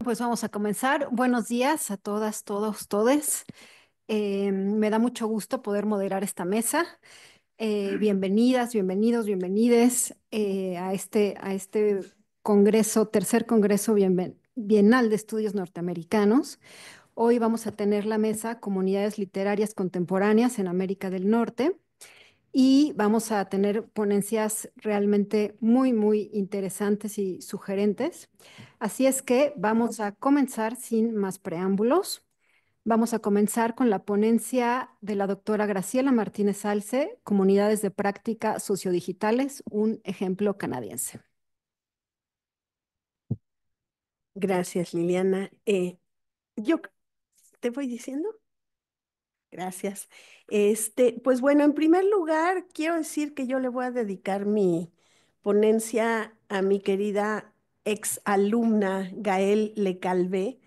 Pues vamos a comenzar. Buenos días a todas, todos, todes. Me da mucho gusto poder moderar esta mesa. Bienvenidas, bienvenidos, bienvenides a este congreso, tercer congreso bienal de estudios norteamericanos. Hoy vamos a tener la mesa Comunidades Literarias Contemporáneas en América del Norte y vamos a tener ponencias realmente muy, muy interesantes y sugerentes. Así es que vamos a comenzar sin más preámbulos. Vamos a comenzar con la ponencia de la doctora Graciela Martínez Alce, Comunidades de Práctica Sociodigitales, un ejemplo canadiense. Gracias, Liliana. Yo te voy diciendo, gracias. Pues bueno, en primer lugar, quiero decir que yo le voy a dedicar mi ponencia a mi querida ex alumna Gael Lecalvé,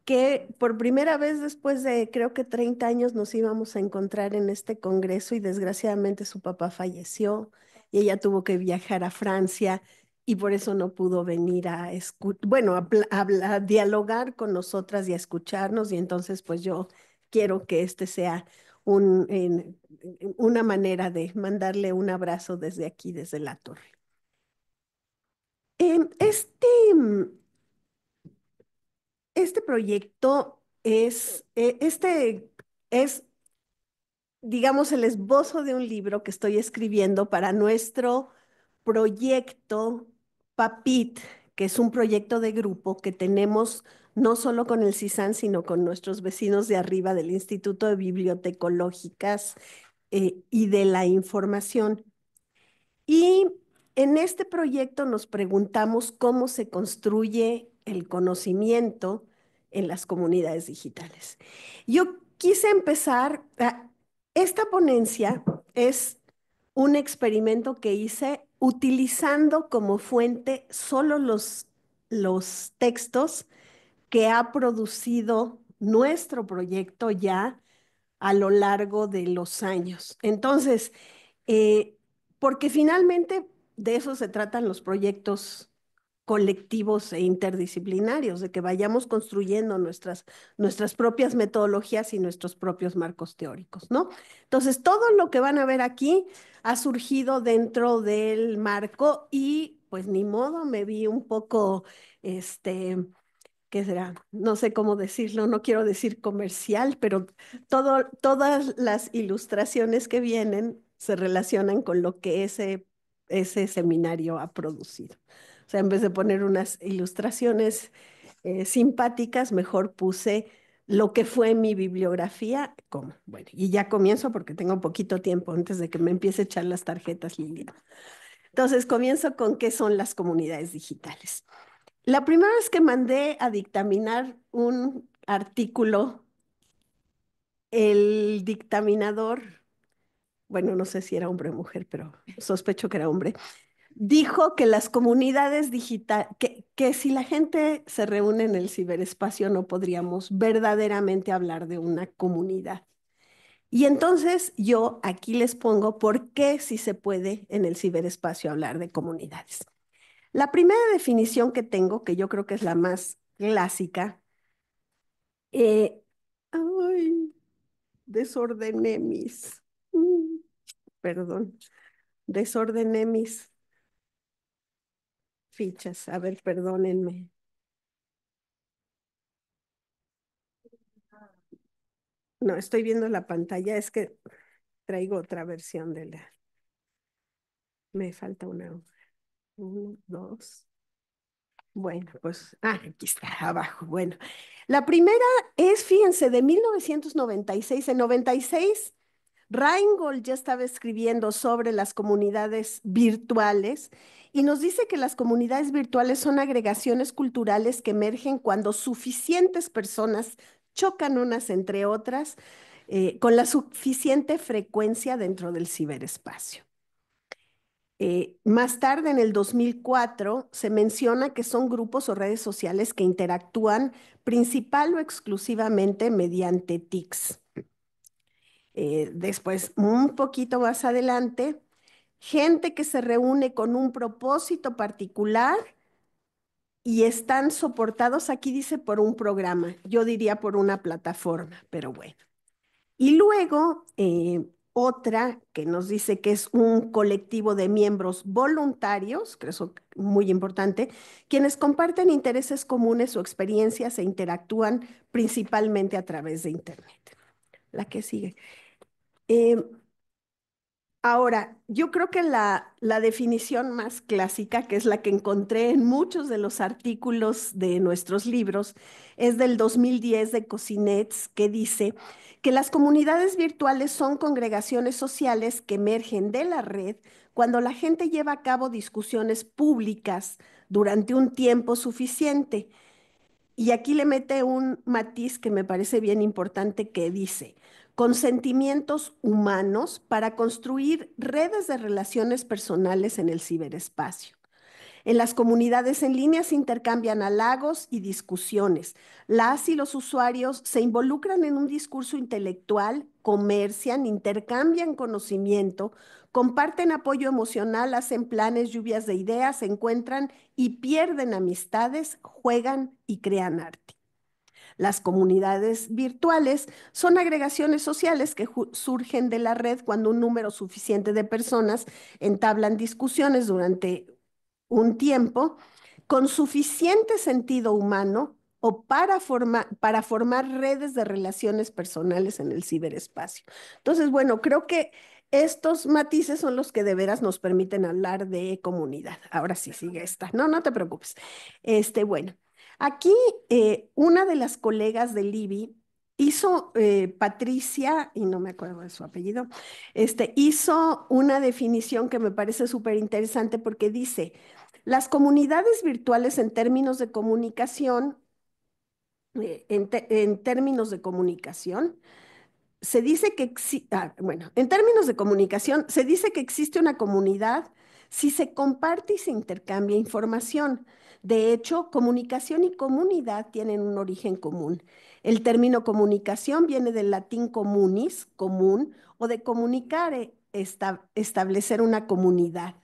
que por primera vez después de creo que 30 años nos íbamos a encontrar en este congreso y desgraciadamente su papá falleció y ella tuvo que viajar a Francia y por eso no pudo venir bueno, a dialogar con nosotras y a escucharnos y entonces pues yo quiero que este sea una manera de mandarle un abrazo desde aquí, desde la torre. Em, Este, Este proyecto es, digamos, el esbozo de un libro que estoy escribiendo para nuestro proyecto PAPIT, que es un proyecto de grupo que tenemos no solo con el CISAN, sino con nuestros vecinos de arriba del Instituto de Bibliotecológicas y de la Información. Y en este proyecto nos preguntamos cómo se construye el conocimiento en las comunidades digitales. Yo quise empezar, esta ponencia es un experimento que hice utilizando como fuente solo los textos que ha producido nuestro proyecto ya a lo largo de los años. Entonces, eh, porque finalmente de eso se tratan los proyectos colectivos e interdisciplinarios, de que vayamos construyendo nuestras propias metodologías y nuestros propios marcos teóricos, ¿no? Entonces, todo lo que van a ver aquí ha surgido dentro del marco y pues ni modo, me vi un poco, ¿qué será? No sé cómo decirlo, no quiero decir comercial, pero todas las ilustraciones que vienen se relacionan con lo que ese seminario ha producido. O sea, en vez de poner unas ilustraciones simpáticas, mejor puse lo que fue mi bibliografía, como, bueno, y ya comienzo porque tengo poquito tiempo antes de que me empiece a echar las tarjetas, Liliana. Entonces, comienzo con qué son las comunidades digitales. La primera vez que mandé a dictaminar un artículo, el dictaminador, bueno, no sé si era hombre o mujer, pero sospecho que era hombre, dijo que las comunidades digitales, que si la gente se reúne en el ciberespacio no podríamos verdaderamente hablar de una comunidad. Y entonces yo aquí les pongo por qué sí se puede en el ciberespacio hablar de comunidades. La primera definición que tengo, que yo creo que es la más clásica, Eh, ay, desordené mm, perdón, desordené mis fichas. A ver, perdónenme. No, estoy viendo la pantalla, es que traigo otra versión de la. Me falta una hoja. Uno, dos. Bueno, pues, aquí está, abajo. Bueno, la primera es, fíjense, de 1996. En 96 Reingold ya estaba escribiendo sobre las comunidades virtuales y nos dice que las comunidades virtuales son agregaciones culturales que emergen cuando suficientes personas chocan unas entre otras con la suficiente frecuencia dentro del ciberespacio. Más tarde, en el 2004, se menciona que son grupos o redes sociales que interactúan principal o exclusivamente mediante TICs. Después, un poquito más adelante, gente que se reúne con un propósito particular y están soportados, aquí dice, por un programa, yo diría por una plataforma, pero bueno. Y luego, otra que nos dice que es un colectivo de miembros voluntarios, que eso es muy importante, quienes comparten intereses comunes o experiencias e interactúan principalmente a través de Internet. La que sigue. Eh, Ahora, yo creo que la definición más clásica, que es la que encontré en muchos de los artículos de nuestros libros, es del 2010 de Cosinets, que dice que las comunidades virtuales son congregaciones sociales que emergen de la red cuando la gente lleva a cabo discusiones públicas durante un tiempo suficiente. Y aquí le mete un matiz que me parece bien importante que dice, con sentimientos humanos para construir redes de relaciones personales en el ciberespacio. En las comunidades en línea se intercambian halagos y discusiones. Las y los usuarios se involucran en un discurso intelectual, comercian, intercambian conocimiento, comparten apoyo emocional, hacen planes, lluvias de ideas, se encuentran y pierden amistades, juegan y crean arte. Las comunidades virtuales son agregaciones sociales que surgen de la red cuando un número suficiente de personas entablan discusiones durante un tiempo con suficiente sentido humano o para formar redes de relaciones personales en el ciberespacio. Entonces, bueno, creo que estos matices son los que de veras nos permiten hablar de comunidad. Ahora sí, sigue esta. No, no te preocupes. Bueno, aquí una de las colegas de Libby hizo, Patricia, y no me acuerdo de su apellido, hizo una definición que me parece súper interesante porque dice, las comunidades virtuales en términos de comunicación, en términos de comunicación, se dice que, bueno, en términos de comunicación, se dice que existe una comunidad si se comparte y se intercambia información. De hecho, comunicación y comunidad tienen un origen común. El término comunicación viene del latín communis, común, o de comunicare, establecer una comunidad.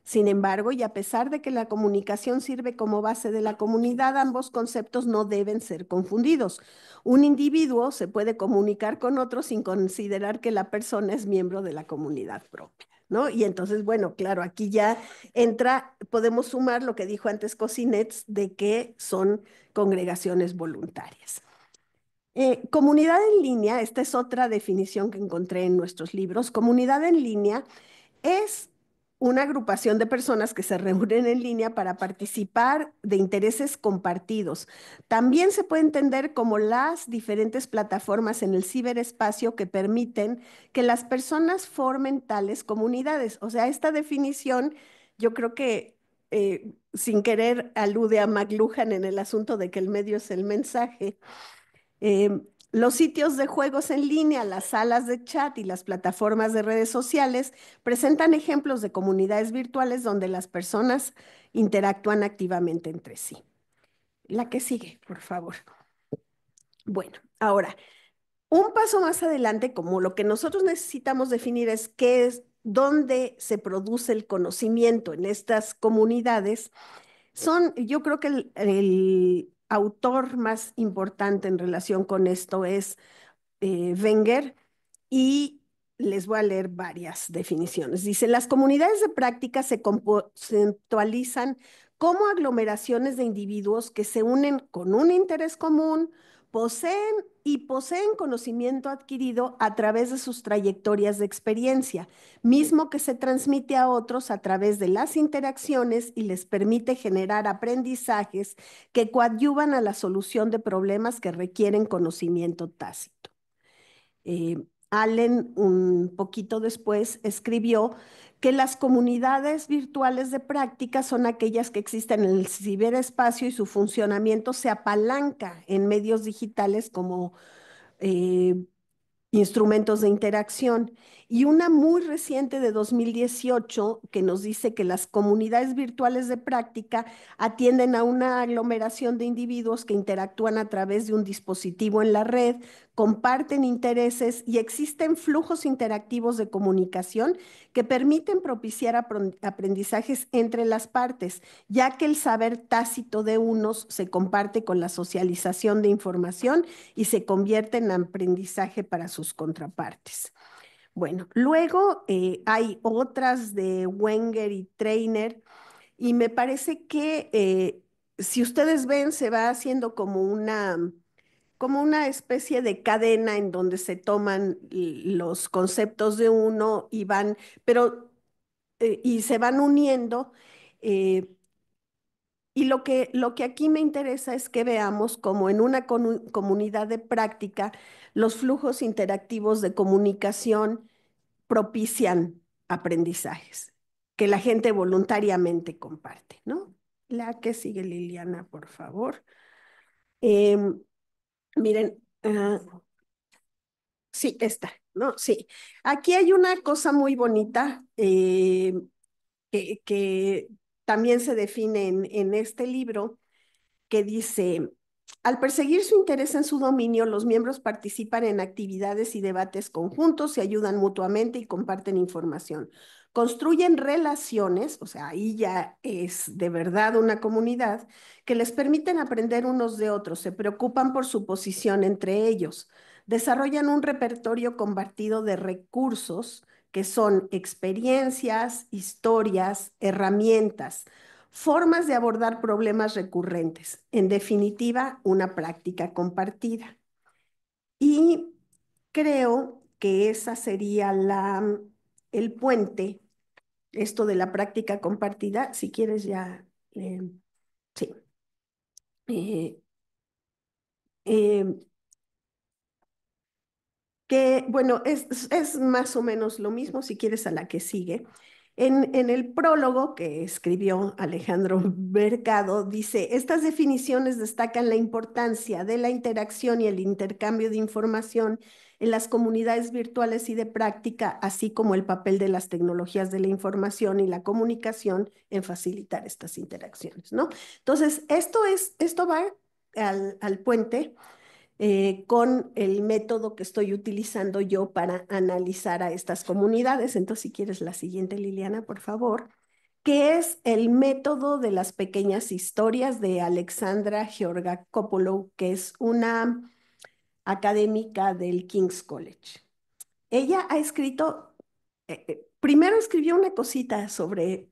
Sin embargo, y a pesar de que la comunicación sirve como base de la comunidad, ambos conceptos no deben ser confundidos. Un individuo se puede comunicar con otro sin considerar que la persona es miembro de la comunidad propia, ¿no? Y entonces, bueno, claro, aquí ya entra, podemos sumar lo que dijo antes Cosinets de que son congregaciones voluntarias. Comunidad en línea, esta es otra definición que encontré en nuestros libros. Comunidad en línea es una agrupación de personas que se reúnen en línea para participar de intereses compartidos. También se puede entender como las diferentes plataformas en el ciberespacio que permiten que las personas formen tales comunidades. O sea, esta definición yo creo que sin querer alude a McLuhan en el asunto de que el medio es el mensaje. Los sitios de juegos en línea, las salas de chat y las plataformas de redes sociales presentan ejemplos de comunidades virtuales donde las personas interactúan activamente entre sí. La que sigue, por favor. Bueno, ahora, un paso más adelante, como lo que nosotros necesitamos definir es qué es, dónde se produce el conocimiento en estas comunidades, yo creo que el autor más importante en relación con esto es Wenger, y les voy a leer varias definiciones. Dice, las comunidades de práctica se conceptualizan como aglomeraciones de individuos que se unen con un interés común, poseen conocimiento adquirido a través de sus trayectorias de experiencia, mismo que se transmite a otros a través de las interacciones y les permite generar aprendizajes que coadyuvan a la solución de problemas que requieren conocimiento tácito. Allen, un poquito después, escribió que las comunidades virtuales de práctica son aquellas que existen en el ciberespacio y su funcionamiento se apalanca en medios digitales como eh, instrumentos de interacción. y una muy reciente de 2018 que nos dice que las comunidades virtuales de práctica atienden a una aglomeración de individuos que interactúan a través de un dispositivo en la red, comparten intereses y existen flujos interactivos de comunicación que permiten propiciar aprendizajes entre las partes, ya que el saber tácito de unos se comparte con la socialización de información y se convierte en aprendizaje para sus contrapartes. Bueno, luego hay otras de Wenger y Trainer y me parece que si ustedes ven se va haciendo como una especie de cadena en donde se toman los conceptos de uno y van, pero y se van uniendo. eh, y lo que aquí me interesa es que veamos cómo en una comunidad de práctica los flujos interactivos de comunicación propician aprendizajes que la gente voluntariamente comparte, ¿no? La que sigue Liliana, por favor. Em, miren, sí, esta, ¿no? Sí. Aquí hay una cosa muy bonita que también se define en este libro que dice, al perseguir su interés en su dominio, los miembros participan en actividades y debates conjuntos, se ayudan mutuamente y comparten información. Construyen relaciones, o sea, ahí ya es de verdad una comunidad, que les permiten aprender unos de otros, se preocupan por su posición entre ellos, desarrollan un repertorio compartido de recursos que son experiencias, historias, herramientas, formas de abordar problemas recurrentes. En definitiva, una práctica compartida. Y creo que esa sería el puente, esto de la práctica compartida. Si quieres ya, sí. Eh, eh, que bueno, es más o menos lo mismo si quieres a la que sigue. En el prólogo que escribió Alejandro Mercado, dice, estas definiciones destacan la importancia de la interacción y el intercambio de información en las comunidades virtuales y de práctica, así como el papel de las tecnologías de la información y la comunicación en facilitar estas interacciones, ¿no? Entonces, esto va al puente con el método que estoy utilizando yo para analizar a estas comunidades. Entonces, si quieres la siguiente, Liliana, por favor, que es el método de las pequeñas historias de Alexandra Georgakopoulos, que es una académica del King's College. Ella ha escrito, primero escribió una cosita sobre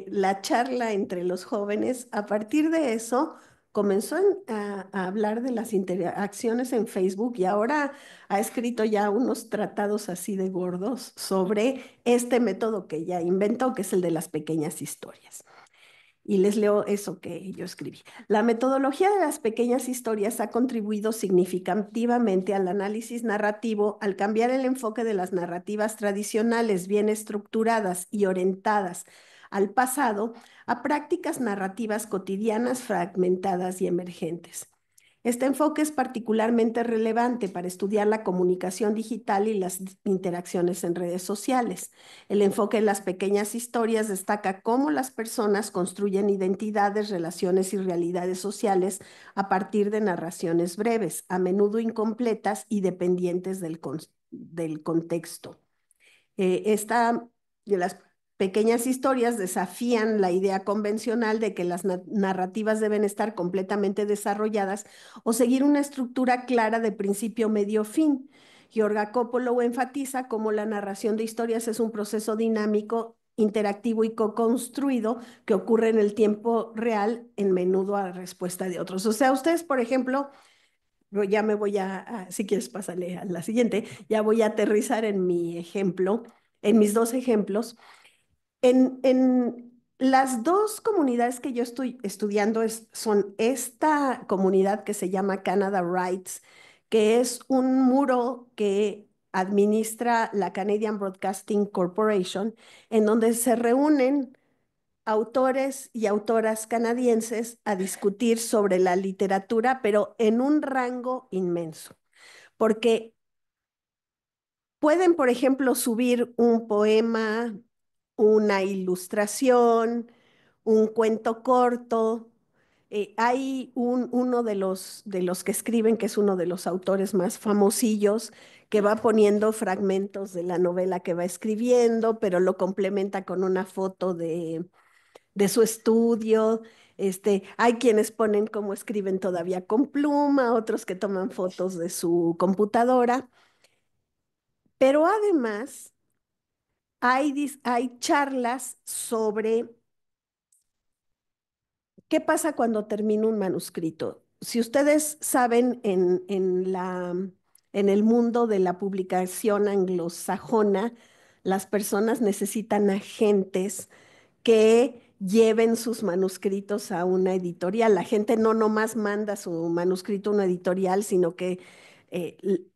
la charla entre los jóvenes. A partir de eso, comenzó a hablar de las interacciones en Facebook y ahora ha escrito ya unos tratados así de gordos sobre este método que ella inventó, que es el de las pequeñas historias. Y les leo eso que yo escribí. La metodología de las pequeñas historias ha contribuido significativamente al análisis narrativo al cambiar el enfoque de las narrativas tradicionales, bien estructuradas y orientadas al pasado, a prácticas narrativas cotidianas, fragmentadas y emergentes. Este enfoque es particularmente relevante para estudiar la comunicación digital y las interacciones en redes sociales. El enfoque en las pequeñas historias destaca cómo las personas construyen identidades, relaciones y realidades sociales a partir de narraciones breves, a menudo incompletas y dependientes del contexto. De las pequeñas historias desafían la idea convencional de que las narrativas deben estar completamente desarrolladas o seguir una estructura clara de principio, medio, fin. Georga Coppola enfatiza cómo la narración de historias es un proceso dinámico, interactivo y co-construido que ocurre en el tiempo real, en menudo a respuesta de otros. O sea, ustedes, por ejemplo, ya me voy si quieres pásale a la siguiente, ya voy a aterrizar en mi ejemplo, en mis dos ejemplos. En las dos comunidades que yo estoy estudiando son esta comunidad que se llama Canada Rights, que es un muro que administra la Canadian Broadcasting Corporation, en donde se reúnen autores y autoras canadienses a discutir sobre la literatura, pero en un rango inmenso, porque Pueden, por ejemplo, subir un poema, una ilustración, un cuento corto. Hay uno de los que escriben, que es uno de los autores más famosillos, que va poniendo fragmentos de la novela que va escribiendo, pero lo complementa con una foto de su estudio. Hay quienes ponen cómo escriben todavía con pluma, otros que toman fotos de su computadora, pero además hay charlas sobre qué pasa cuando termina un manuscrito. Si ustedes saben, en el mundo de la publicación anglosajona, las personas necesitan agentes que lleven sus manuscritos a una editorial. La gente no nomás manda su manuscrito a una editorial, sino que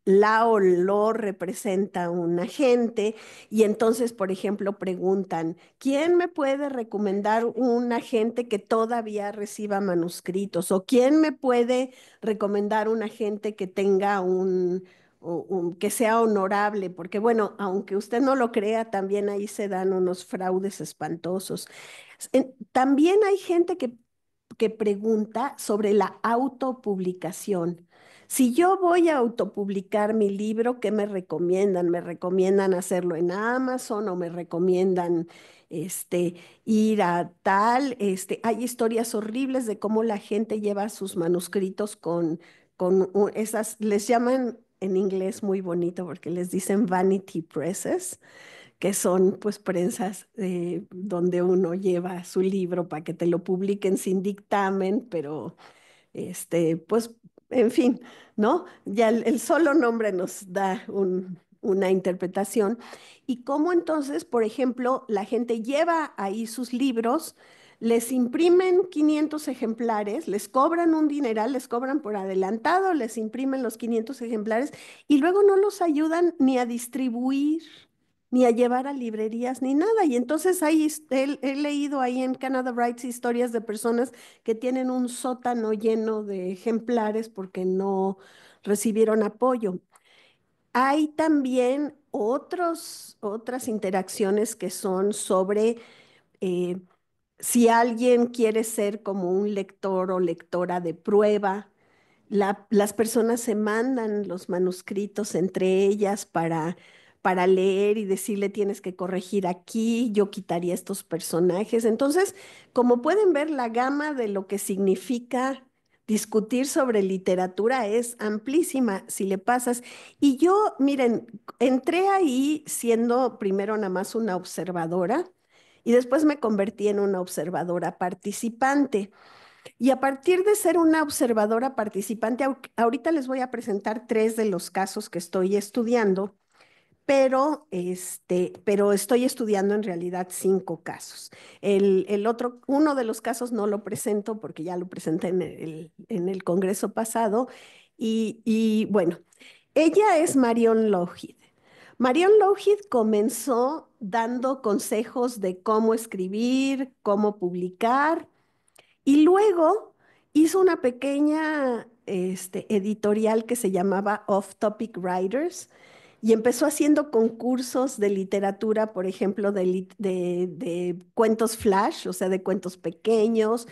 la o lo representa un agente y entonces, por ejemplo, preguntan, ¿quién me puede recomendar un agente que todavía reciba manuscritos? ¿O quién me puede recomendar un agente que tenga que sea honorable? Porque bueno, aunque usted no lo crea, también ahí se dan unos fraudes espantosos. También hay gente que pregunta sobre la autopublicación. Si yo voy a autopublicar mi libro, ¿qué me recomiendan? ¿Me recomiendan hacerlo en Amazon o me recomiendan este, ir a tal? Hay historias horribles de cómo la gente lleva sus manuscritos con esas, les llaman en inglés muy bonito porque les dicen vanity presses, que son pues prensas donde uno lleva su libro para que te lo publiquen sin dictamen, pero pues, en fin, ¿no? Ya el solo nombre nos da una interpretación. Y cómo entonces, por ejemplo, la gente lleva ahí sus libros, les imprimen 500 ejemplares, les cobran un dineral, les cobran por adelantado, les imprimen los 500 ejemplares y luego no los ayudan ni a distribuir, ni a llevar a librerías, ni nada. Y entonces he leído ahí en Canada Writes historias de personas que tienen un sótano lleno de ejemplares porque no recibieron apoyo. Hay también otras interacciones que son sobre eh, si alguien quiere ser como un lector o lectora de prueba, las personas se mandan los manuscritos entre ellas para leer y decirle tienes que corregir aquí, yo quitaría estos personajes. Entonces, como pueden ver, la gama de lo que significa discutir sobre literatura es amplísima si le pasas. Y yo, miren, entré ahí siendo primero nada más una observadora y después me convertí en una observadora participante. Y a partir de ser una observadora participante, ahorita les voy a presentar tres de los casos que estoy estudiando, pero estoy estudiando en realidad cinco casos. Uno de los casos no lo presento porque ya lo presenté en el congreso pasado. Y bueno, ella es Marion Lougheed. Marion Lougheed comenzó dando consejos de cómo escribir, cómo publicar y luego hizo una pequeña editorial que se llamaba Off Topic Writers y empezó haciendo concursos de literatura, por ejemplo, de cuentos flash, o sea, de cuentos pequeños,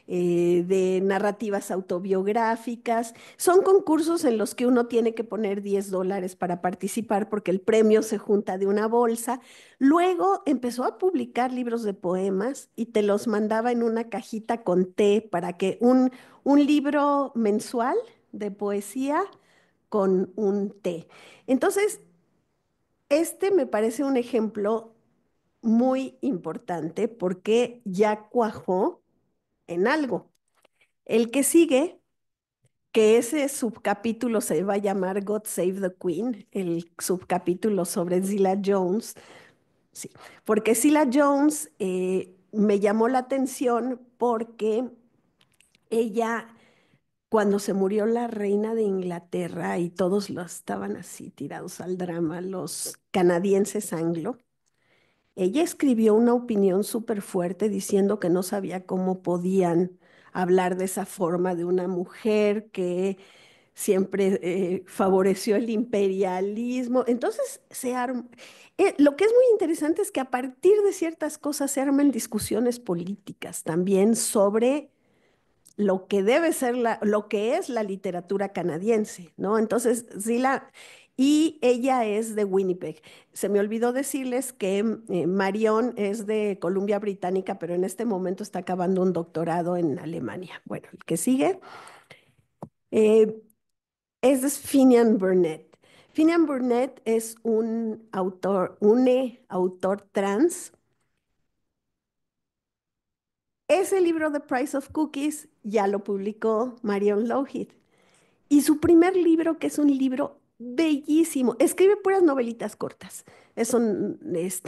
de narrativas autobiográficas. Son concursos en los que uno tiene que poner $10 para participar porque el premio se junta de una bolsa. Luego empezó a publicar libros de poemas y te los mandaba en una cajita con té para que un libro mensual de poesía con un té. Entonces, este me parece un ejemplo muy importante porque ya cuajó en algo. El que sigue, que ese subcapítulo se va a llamar God Save the Queen, el subcapítulo sobre Zilla Jones. Sí, porque Cilla Jones me llamó la atención porque ella, cuando se murió la reina de Inglaterra y todos los estaban así tirados al drama, los canadienses anglo, ella escribió una opinión súper fuerte diciendo que no sabía cómo podían hablar de esa forma de una mujer que siempre favoreció el imperialismo. Entonces, lo que es muy interesante es que a partir de ciertas cosas se arman discusiones políticas también sobre lo que debe ser lo que es la literatura canadiense, ¿no? Entonces, y ella es de Winnipeg. Se me olvidó decirles que Marion es de Columbia Británica, pero en este momento está acabando un doctorado en Alemania. Bueno, el que sigue eh, es Finian Burnett. Finian Burnett es un autor trans. Ese libro, The Price of Cookies, ya lo publicó Marion Lougheed. Y su primer libro, que es un libro bellísimo, escribe puras novelitas cortas.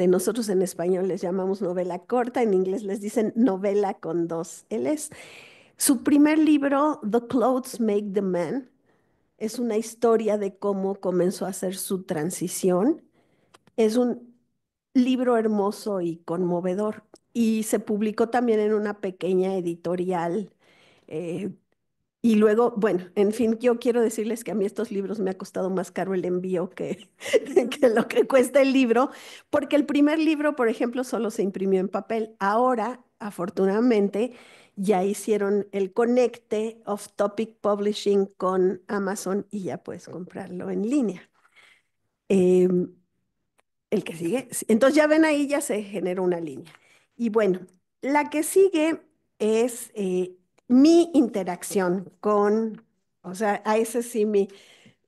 Nosotros en español les llamamos novela corta, en inglés les dicen novela con dos Ls. Su primer libro, The Clothes Make the Man, es una historia de cómo comenzó a hacer su transición. Es un libro hermoso y conmovedor. Y se publicó también en una pequeña editorial eh, y luego, bueno, en fin, yo quiero decirles que a mí estos libros me ha costado más caro el envío que lo que cuesta el libro, porque el primer libro, por ejemplo, solo se imprimió en papel. Ahora, afortunadamente, ya hicieron el conecte of Topic Publishing con Amazon y ya puedes comprarlo en línea. Em, el que sigue. Sí, entonces ya ven ahí, ya se genera una línea. Y bueno, la que sigue es mi interacción o sea, a ese sí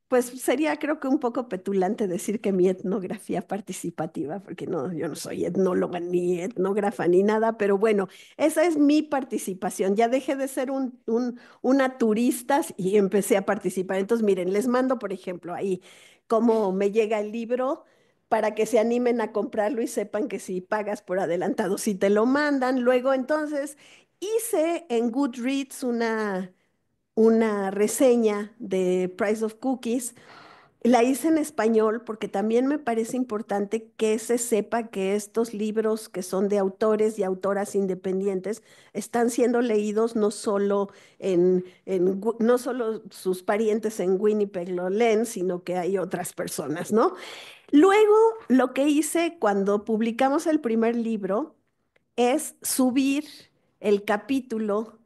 pues sería creo que un poco petulante decir que mi etnografía participativa, porque no, yo no soy etnóloga ni etnógrafa ni nada, pero bueno, esa es mi participación. Ya dejé de ser una turista y empecé a participar. Entonces, miren, les mando, por ejemplo, ahí cómo me llega el libro para que se animen a comprarlo y sepan que si pagas por adelantado, si te lo mandan. Luego, entonces, hice en Goodreads una reseña de Price of Cookies. La hice en español porque también me parece importante que se sepa que estos libros que son de autores y autoras independientes están siendo leídos no solo no solo sus parientes en Winnipeg lo leen, sino que hay otras personas, ¿no? Luego, lo que hice cuando publicamos el primer libro es subir el capítulo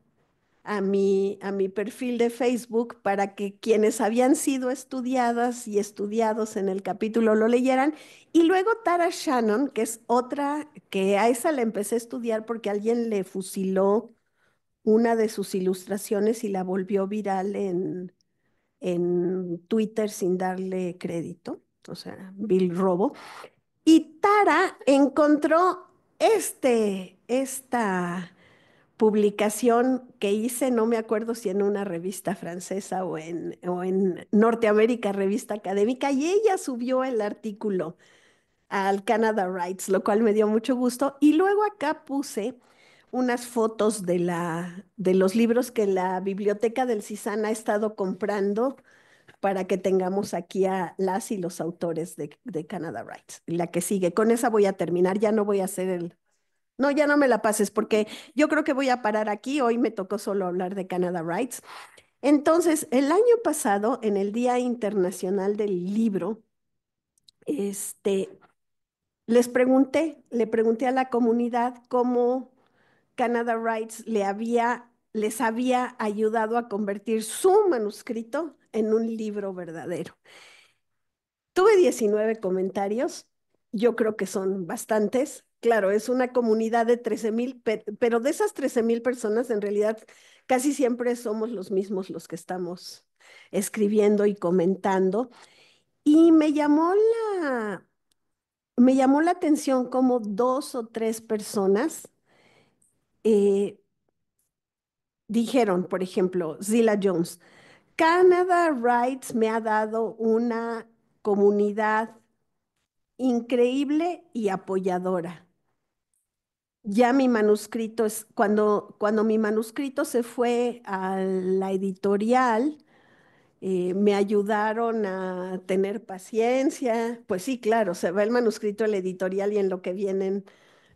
a mi perfil de Facebook para que quienes habían sido estudiadas y estudiados en el capítulo lo leyeran. Y luego Tara Shannon, que es otra, que a esa la empecé a estudiar porque alguien le fusiló una de sus ilustraciones y la volvió viral en Twitter sin darle crédito, o sea, Bill Robo. Y Tara encontró esta publicación que hice, no me acuerdo si en una revista francesa o en Norteamérica, revista académica, y ella subió el artículo al Canada Rights, lo cual me dio mucho gusto. Y luego acá puse unas fotos de los libros que la biblioteca del CISAN ha estado comprando para que tengamos aquí a las y los autores de Canada Rights. La que sigue, con esa voy a terminar, ya no voy a hacer no, ya no me la pases porque yo creo que voy a parar aquí. Hoy me tocó solo hablar de Canada Rights. Entonces, el año pasado, en el Día Internacional del Libro, este, le pregunté a la comunidad cómo Canada Rights les había ayudado a convertir su manuscrito en un libro verdadero. Tuve 19 comentarios, yo creo que son bastantes. Claro, es una comunidad de 13,000, pero de esas 13,000 personas, en realidad casi siempre somos los mismos los que estamos escribiendo y comentando. Y la, me llamó la atención como dos o tres personas eh, dijeron, por ejemplo, Zilla Jones, Canada Rights me ha dado una comunidad increíble y apoyadora. Ya mi manuscrito cuando mi manuscrito se fue a la editorial, me ayudaron a tener paciencia. Pues sí, claro, se va el manuscrito a la editorial y en lo que vienen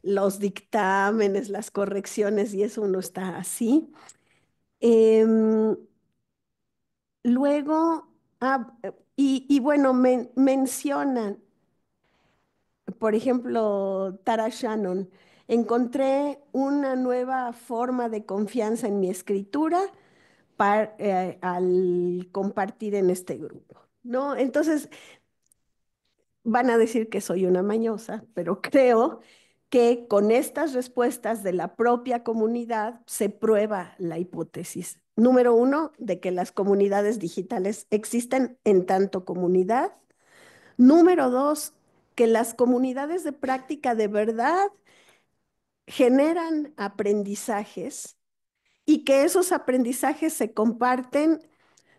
los dictámenes, las correcciones y eso uno está así. Em, Luego, y bueno, mencionan, por ejemplo, Tara Shannon, encontré una nueva forma de confianza en mi escritura al compartir en este grupo, ¿no? Entonces, van a decir que soy una mañosa, pero creo que con estas respuestas de la propia comunidad se prueba la hipótesis. Número uno, de que las comunidades digitales existen en tanto comunidad. Número dos, que las comunidades de práctica de verdad generan aprendizajes y que esos aprendizajes se comparten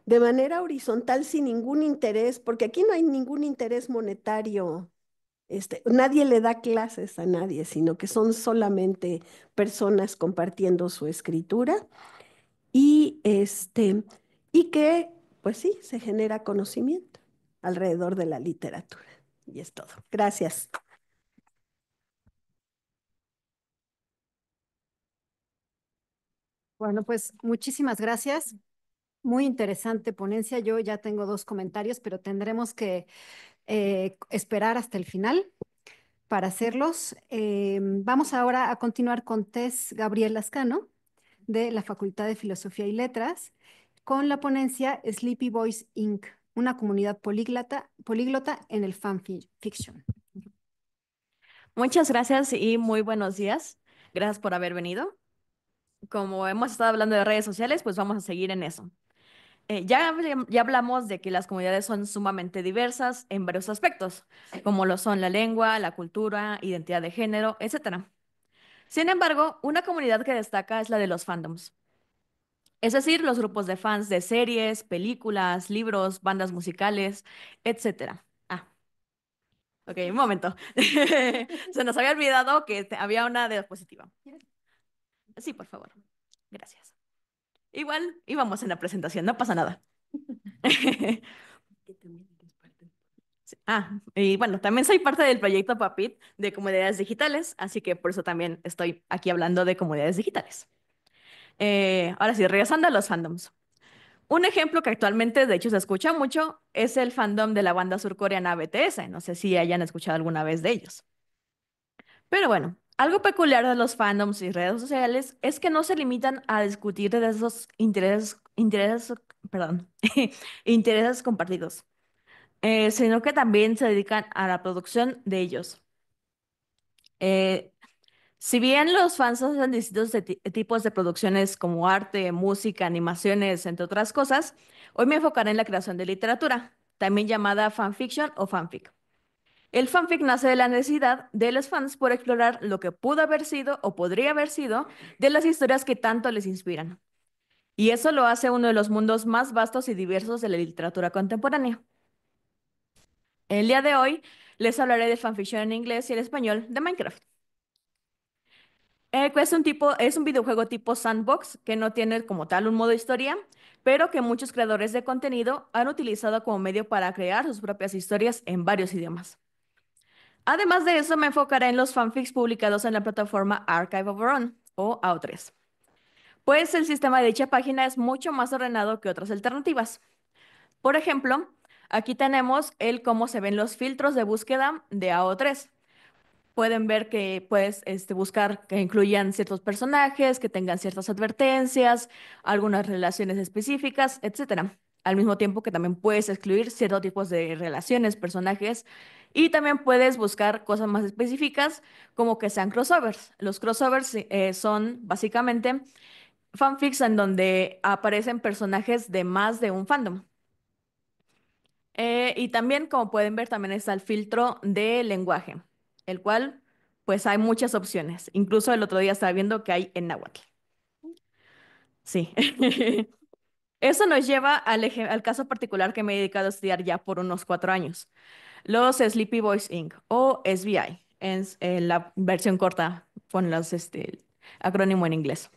de manera horizontal sin ningún interés, porque aquí no hay ningún interés monetario. Nadie le da clases a nadie, sino que son solamente personas compartiendo su escritura y, y que, pues sí, se genera conocimiento alrededor de la literatura. Y es todo. Gracias. Bueno, pues muchísimas gracias. Muy interesante ponencia. Yo ya tengo dos comentarios, pero tendremos que esperar hasta el final para hacerlos. Vamos ahora a continuar con Tess Gabriel Lascano de la Facultad de Filosofía y Letras con la ponencia Sleepy Boys Inc., una comunidad políglota en el fanfiction. Muchas gracias y muy buenos días. Gracias por haber venido. Como hemos estado hablando de redes sociales, pues vamos a seguir en eso. Ya hablamos de que las comunidades son sumamente diversas en varios aspectos, como lo son la lengua, la cultura, identidad de género, etcétera. Sin embargo, una comunidad que destaca es la de los fandoms, es decir, los grupos de fans de series, películas, libros, bandas musicales, etcétera. Ok, un momento. Se nos había olvidado que había una diapositiva. Sí, por favor. Gracias. Igual íbamos en la presentación, no pasa nada. Sí. Y bueno, también soy parte del proyecto PAPIT de comunidades digitales, así que por eso también estoy aquí hablando de comunidades digitales. Ahora sí, regresando a los fandoms. Un ejemplo que actualmente, de hecho, se escucha mucho es el fandom de la banda surcoreana BTS. No sé si hayan escuchado alguna vez de ellos. Pero bueno, algo peculiar de los fandoms y redes sociales es que no se limitan a discutir de esos perdón, intereses compartidos, sino que también se dedican a la producción de ellos. Eh, si bien los fans hacen distintos tipos de producciones como arte, música, animaciones, entre otras cosas, hoy me enfocaré en la creación de literatura, también llamada fanfiction o fanfic. El fanfic nace de la necesidad de los fans por explorar lo que pudo haber sido o podría haber sido de las historias que tanto les inspiran. Y eso lo hace uno de los mundos más vastos y diversos de la literatura contemporánea. El día de hoy les hablaré de fanfiction en inglés y en español de Minecraft. Es un videojuego tipo sandbox que no tiene como tal un modo historia, pero que muchos creadores de contenido han utilizado como medio para crear sus propias historias en varios idiomas. Además de eso, me enfocaré en los fanfics publicados en la plataforma Archive of Our Own o AO3, pues el sistema de dicha página es mucho más ordenado que otras alternativas. Por ejemplo, aquí tenemos el cómo se ven los filtros de búsqueda de AO3. Pueden ver que puedes buscar que incluyan ciertos personajes, que tengan ciertas advertencias, algunas relaciones específicas, etcétera. Al mismo tiempo que también puedes excluir ciertos tipos de relaciones, personajes, y también puedes buscar cosas más específicas, como que sean crossovers. Los crossovers son básicamente fanfics en donde aparecen personajes de más de un fandom. Y también, como pueden ver, también está el filtro de lenguaje, el cual, pues hay muchas opciones. Incluso el otro día estaba viendo que hay en náhuatl. Sí. Eso nos lleva al caso particular que me he dedicado a estudiar ya por unos 4 años, los Sleepy Boys Inc. o SBI, en la versión corta con los acrónimo en inglés.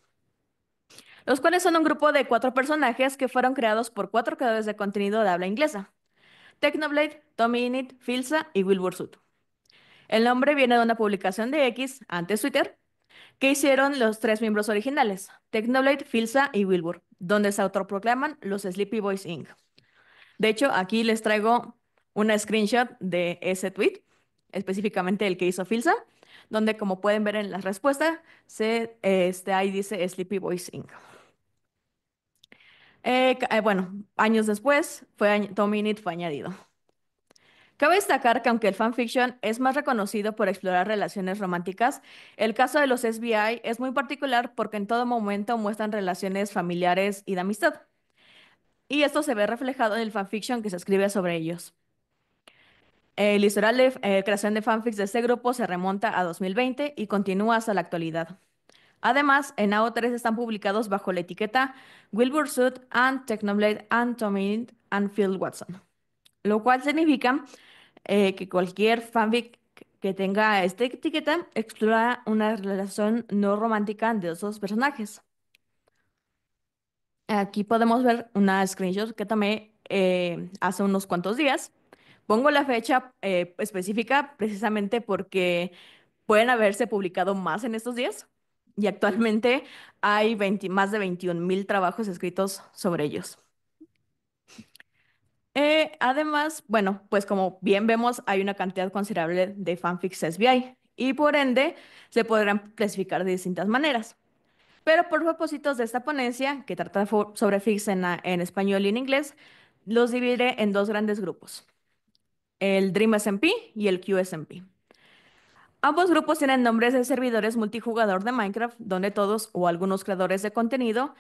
Los cuales son un grupo de 4 personajes que fueron creados por 4 creadores de contenido de habla inglesa: Technoblade, Tommy Innit, Filza y Wilbur Soot. El nombre viene de una publicación de X, antes Twitter, que hicieron los 3 miembros originales, Technoblade, Filza y Wilbur. donde se autoproclaman los Sleepy Boys Inc. De hecho, aquí les traigo una screenshot de ese tweet, específicamente el que hizo Filsa, donde como pueden ver en la respuesta, ahí dice Sleepy Boys Inc. Bueno, años después, Tommy Innit fue añadido. Cabe destacar que aunque el fanfiction es más reconocido por explorar relaciones románticas, el caso de los SBI es muy particular porque en todo momento muestran relaciones familiares y de amistad. Y esto se ve reflejado en el fanfiction que se escribe sobre ellos. El historial de creación de fanfics de este grupo se remonta a 2020 y continúa hasta la actualidad. Además, en AO3 están publicados bajo la etiqueta Wilbur Soot and Technoblade and Tommy and Phil Watson, lo cual significa que cualquier fanfic que tenga esta etiqueta explora una relación no romántica de esos personajes. Aquí podemos ver una screenshot que tomé hace unos cuantos días. Pongo la fecha específica precisamente porque pueden haberse publicado más en estos días y actualmente hay más de 21,000 trabajos escritos sobre ellos. Además, bueno, pues como bien vemos, hay una cantidad considerable de fanfics SBI y por ende se podrán clasificar de distintas maneras. Pero por propósitos de esta ponencia, que trata sobre fics en español y en inglés, los dividiré en dos grandes grupos, el Dream SMP y el QSMP. Ambos grupos tienen nombres de servidores multijugador de Minecraft, donde todos o algunos creadores de contenido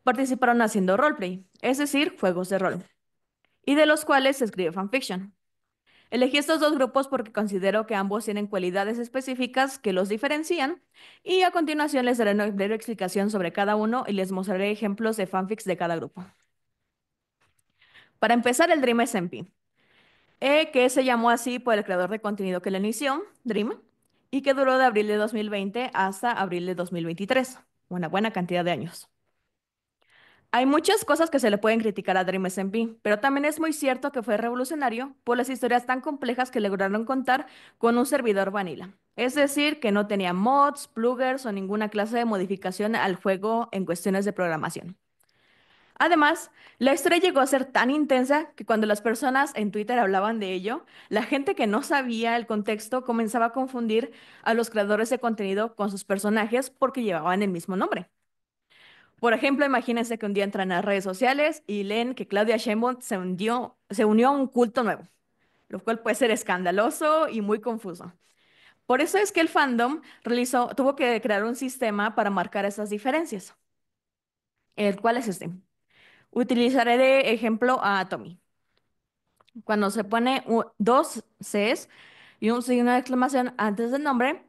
participaron haciendo roleplay, es decir, juegos de rol, y de los cuales se escribe fanfiction. Elegí estos dos grupos porque considero que ambos tienen cualidades específicas que los diferencian, y a continuación les daré una breve explicación sobre cada uno y les mostraré ejemplos de fanfics de cada grupo. Para empezar, el Dream SMP, que se llamó así por el creador de contenido que lo inició, Dream, y que duró de abril de 2020 hasta abril de 2023, una buena cantidad de años. Hay muchas cosas que se le pueden criticar a Dream SMP, pero también es muy cierto que fue revolucionario por las historias tan complejas que lograron contar con un servidor vanilla. Es decir, que no tenía mods, pluggers o ninguna clase de modificación al juego en cuestiones de programación. Además, la historia llegó a ser tan intensa que cuando las personas en Twitter hablaban de ello, la gente que no sabía el contexto comenzaba a confundir a los creadores de contenido con sus personajes porque llevaban el mismo nombre. Por ejemplo, imagínense que un día entran a redes sociales y leen que Claudia Sheinbaum se unió a un culto nuevo, lo cual puede ser escandaloso y muy confuso. Por eso es que el fandom tuvo que crear un sistema para marcar esas diferencias, el cual es este. Utilizaré de ejemplo a Tommy. Cuando se pone dos Cs y un signo de exclamación antes del nombre,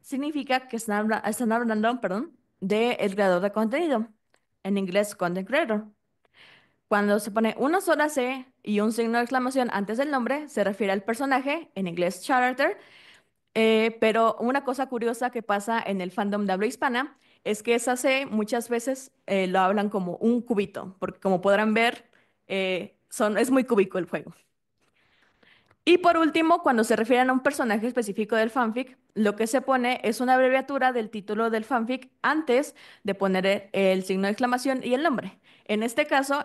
significa que están hablando, perdón, del creador de contenido, en inglés content creator. Cuando se pone una sola C y un signo de exclamación antes del nombre, se refiere al personaje, en inglés character. Pero una cosa curiosa que pasa en el fandom de habla hispana es que esa C muchas veces lo hablan como un cubito, porque como podrán ver, es muy cúbico el juego. Y por último, cuando se refieren a un personaje específico del fanfic, lo que se pone es una abreviatura del título del fanfic antes de poner el signo de exclamación y el nombre. En este caso,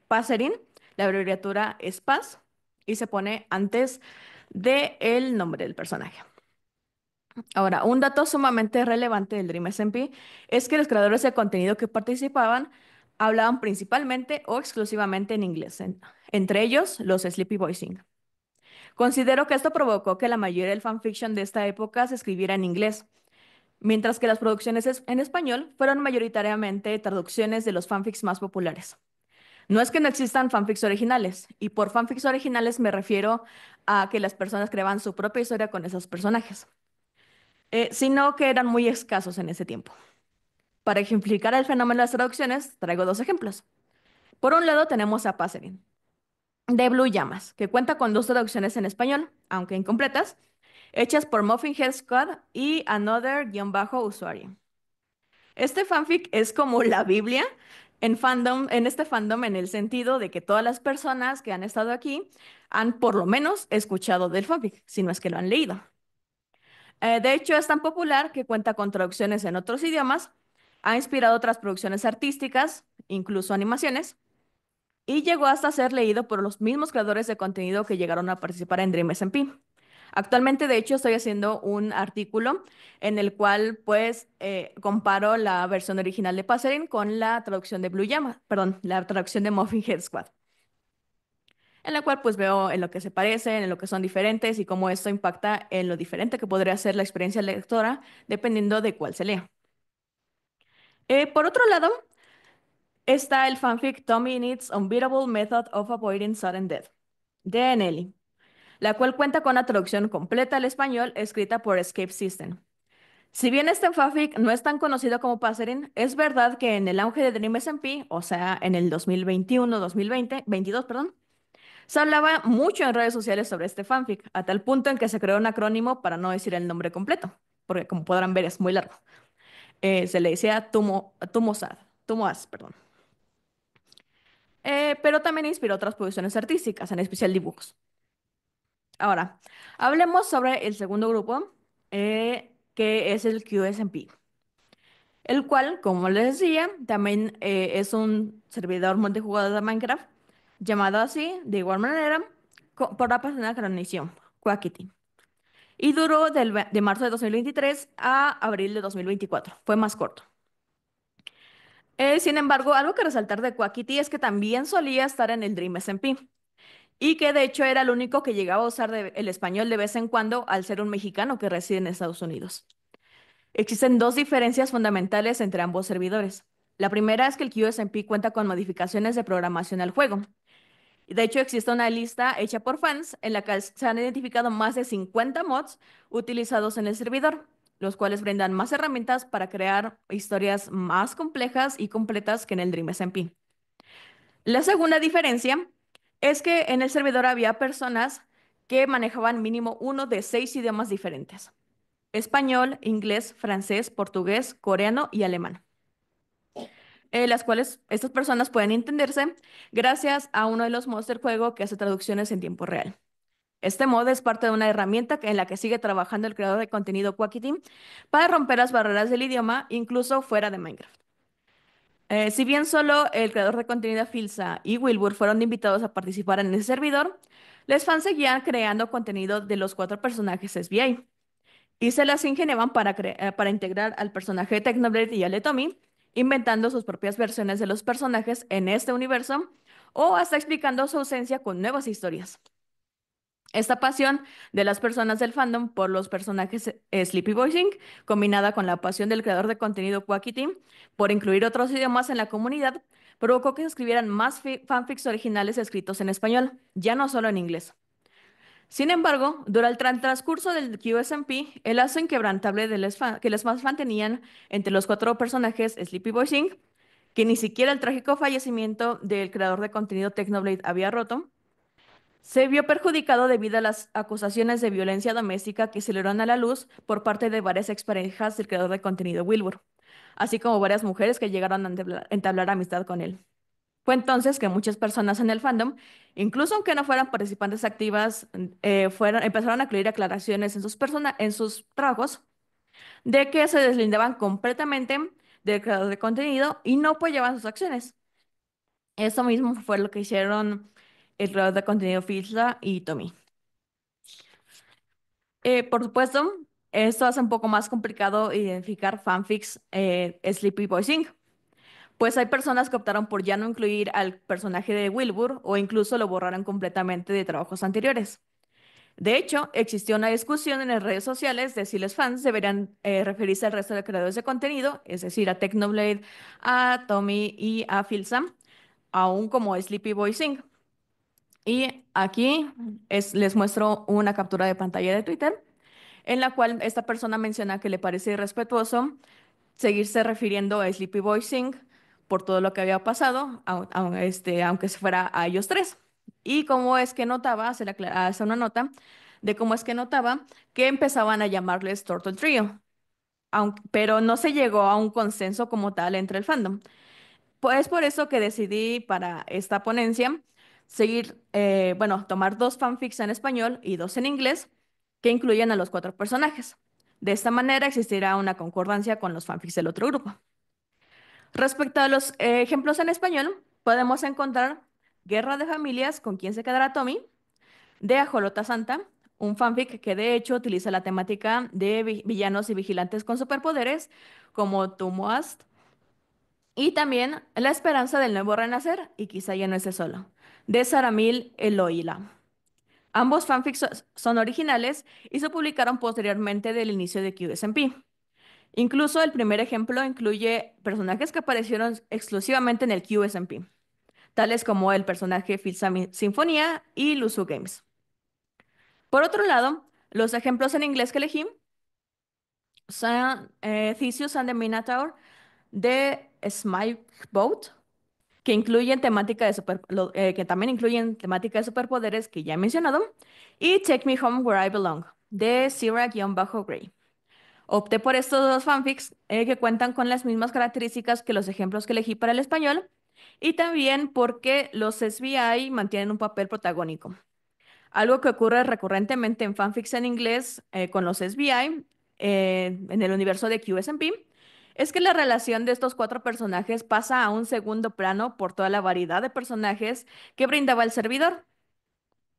Passerin, la abreviatura es Paz y se pone antes del nombre del personaje. Ahora, un dato sumamente relevante del Dream SMP es que los creadores de contenido que participaban hablaban principalmente o exclusivamente en inglés, entre ellos los Sleepy Boys Inc. Considero que esto provocó que la mayoría del fanfiction de esta época se escribiera en inglés, mientras que las producciones en español fueron mayoritariamente traducciones de los fanfics más populares. No es que no existan fanfics originales, y por fanfics originales me refiero a que las personas creaban su propia historia con esos personajes, sino que eran muy escasos en ese tiempo. Para ejemplificar el fenómeno de las traducciones, traigo dos ejemplos. Por un lado tenemos a Passerin, de Blue Llamas, que cuenta con dos traducciones en español, aunque incompletas, hechas por Muffin Head Squad y Another-usuario. Este fanfic es como la Biblia en este fandom, en el sentido de que todas las personas que han estado aquí han por lo menos escuchado del fanfic, si no es que lo han leído. De hecho, es tan popular que cuenta con traducciones en otros idiomas, ha inspirado otras producciones artísticas incluso animaciones, y llegó hasta ser leído por los mismos creadores de contenido que llegaron a participar en Dream SMP. Actualmente, de hecho, estoy haciendo un artículo en el cual, pues, comparo la versión original de Passerine con la traducción de Blue Llama, perdón, la traducción de Muffin Head Squad, en la cual, pues, veo en lo que se parecen, en lo que son diferentes y cómo esto impacta en lo diferente que podría ser la experiencia lectora dependiendo de cuál se lea. Por otro lado, está el fanfic Tommy Needs Unbeatable Method of Avoiding Sudden Death, de Nelly, la cual cuenta con una traducción completa al español escrita por Escape System. Si bien este fanfic no es tan conocido como Passerine, es verdad que en el auge de Dream SMP, o sea, en el 2021, 2020, 22, perdón, se hablaba mucho en redes sociales sobre este fanfic, a tal punto en que se creó un acrónimo para no decir el nombre completo, porque como podrán ver es muy largo. Se le decía Tumoas, perdón. Pero también inspiró otras producciones artísticas, en especial dibujos. Ahora, hablemos sobre el segundo grupo, que es el QSMP, el cual, como les decía, también es un servidor multijugador de Minecraft, llamado así, de igual manera, por la persona que lo inició, Quackity. Y duró de marzo de 2023 a abril de 2024. Fue más corto. Sin embargo, algo que resaltar de Quackity es que también solía estar en el Dream SMP. Y que de hecho era el único que llegaba a usar el español de vez en cuando al ser un mexicano que reside en Estados Unidos. Existen dos diferencias fundamentales entre ambos servidores. La primera es que el QSMP cuenta con modificaciones de programación al juego. De hecho, existe una lista hecha por fans en la que se han identificado más de 50 mods utilizados en el servidor, los cuales brindan más herramientas para crear historias más complejas y completas que en el Dream SMP. La segunda diferencia es que en el servidor había personas que manejaban mínimo uno de 6 idiomas diferentes: español, inglés, francés, portugués, coreano y alemán, las cuales estas personas pueden entenderse gracias a uno de los mods del juego que hace traducciones en tiempo real. Este mod es parte de una herramienta en la que sigue trabajando el creador de contenido Quackity para romper las barreras del idioma, incluso fuera de Minecraft. Si bien solo el creador de contenido Filsa y Wilbur fueron invitados a participar en ese servidor, los fans seguían creando contenido de los 4 personajes SBI y se las ingeniaban para integrar al personaje de Technoblade y a Letomi, inventando sus propias versiones de los personajes en este universo o hasta explicando su ausencia con nuevas historias. Esta pasión de las personas del fandom por los personajes Sleepy Voicing, combinada con la pasión del creador de contenido Quackity por incluir otros idiomas en la comunidad, provocó que se escribieran más fanfics originales escritos en español, ya no solo en inglés. Sin embargo, durante el transcurso del QSMP, el lazo inquebrantable que los fans mantenían entre los 4 personajes Sleepy Voicing, que ni siquiera el trágico fallecimiento del creador de contenido Technoblade había roto, se vio perjudicado debido a las acusaciones de violencia doméstica que salieron a la luz por parte de varias exparejas del creador de contenido Wilbur, así como varias mujeres que llegaron a entablar amistad con él. Fue entonces que muchas personas en el fandom, incluso aunque no fueran participantes activas, empezaron a incluir aclaraciones en sus trabajos de que se deslindaban completamente del creador de contenido y no apoyaban sus acciones. Eso mismo fue lo que hicieron el creador de contenido Filza y Tommy. Por supuesto, esto hace un poco más complicado identificar fanfics Sleepy Voicing, pues hay personas que optaron por ya no incluir al personaje de Wilbur o incluso lo borraron completamente de trabajos anteriores. De hecho, existió una discusión en las redes sociales de si los fans deberían referirse al resto de creadores de contenido, es decir, a Technoblade, a Tommy y a Filsam, aún como Sleepy Voicing. Y aquí les muestro una captura de pantalla de Twitter en la cual esta persona menciona que le parece irrespetuoso seguirse refiriendo a Sleepy Boy Sing por todo lo que había pasado, aunque se fuera a ellos tres. Y cómo es que notaba, hace una nota de cómo es que notaba que empezaban a llamarles Turtle Trio, pero no se llegó a un consenso como tal entre el fandom. Pues por eso que decidí para esta ponencia tomar 2 fanfics en español y 2 en inglés que incluyen a los 4 personajes. De esta manera existirá una concordancia con los fanfics del otro grupo. Respecto a los ejemplos en español, podemos encontrar Guerra de Familias, ¿con quién se quedará Tommy? De Ajolota Santa, un fanfic que de hecho utiliza la temática de villanos y vigilantes con superpoderes, como Tumoast, y también La Esperanza del Nuevo Renacer, y quizá ya no esté solo, de Saramil Eloíla. Ambos fanfics son originales y se publicaron posteriormente del inicio de QSMP. Incluso el primer ejemplo incluye personajes que aparecieron exclusivamente en el QSMP, tales como el personaje Phil Sinfonía y Luzu Games. Por otro lado, los ejemplos en inglés que elegí son Theseus and the Minotaur de Smite Boat, que incluyen temática de que también incluyen temática de superpoderes que ya he mencionado, y Take Me Home Where I Belong de Sierra-Grey. Opté por estos dos fanfics que cuentan con las mismas características que los ejemplos que elegí para el español, y también porque los SBI mantienen un papel protagónico. Algo que ocurre recurrentemente en fanfics en inglés con los SBI en el universo de QSMP es que la relación de estos cuatro personajes pasa a un segundo plano por toda la variedad de personajes que brindaba el servidor.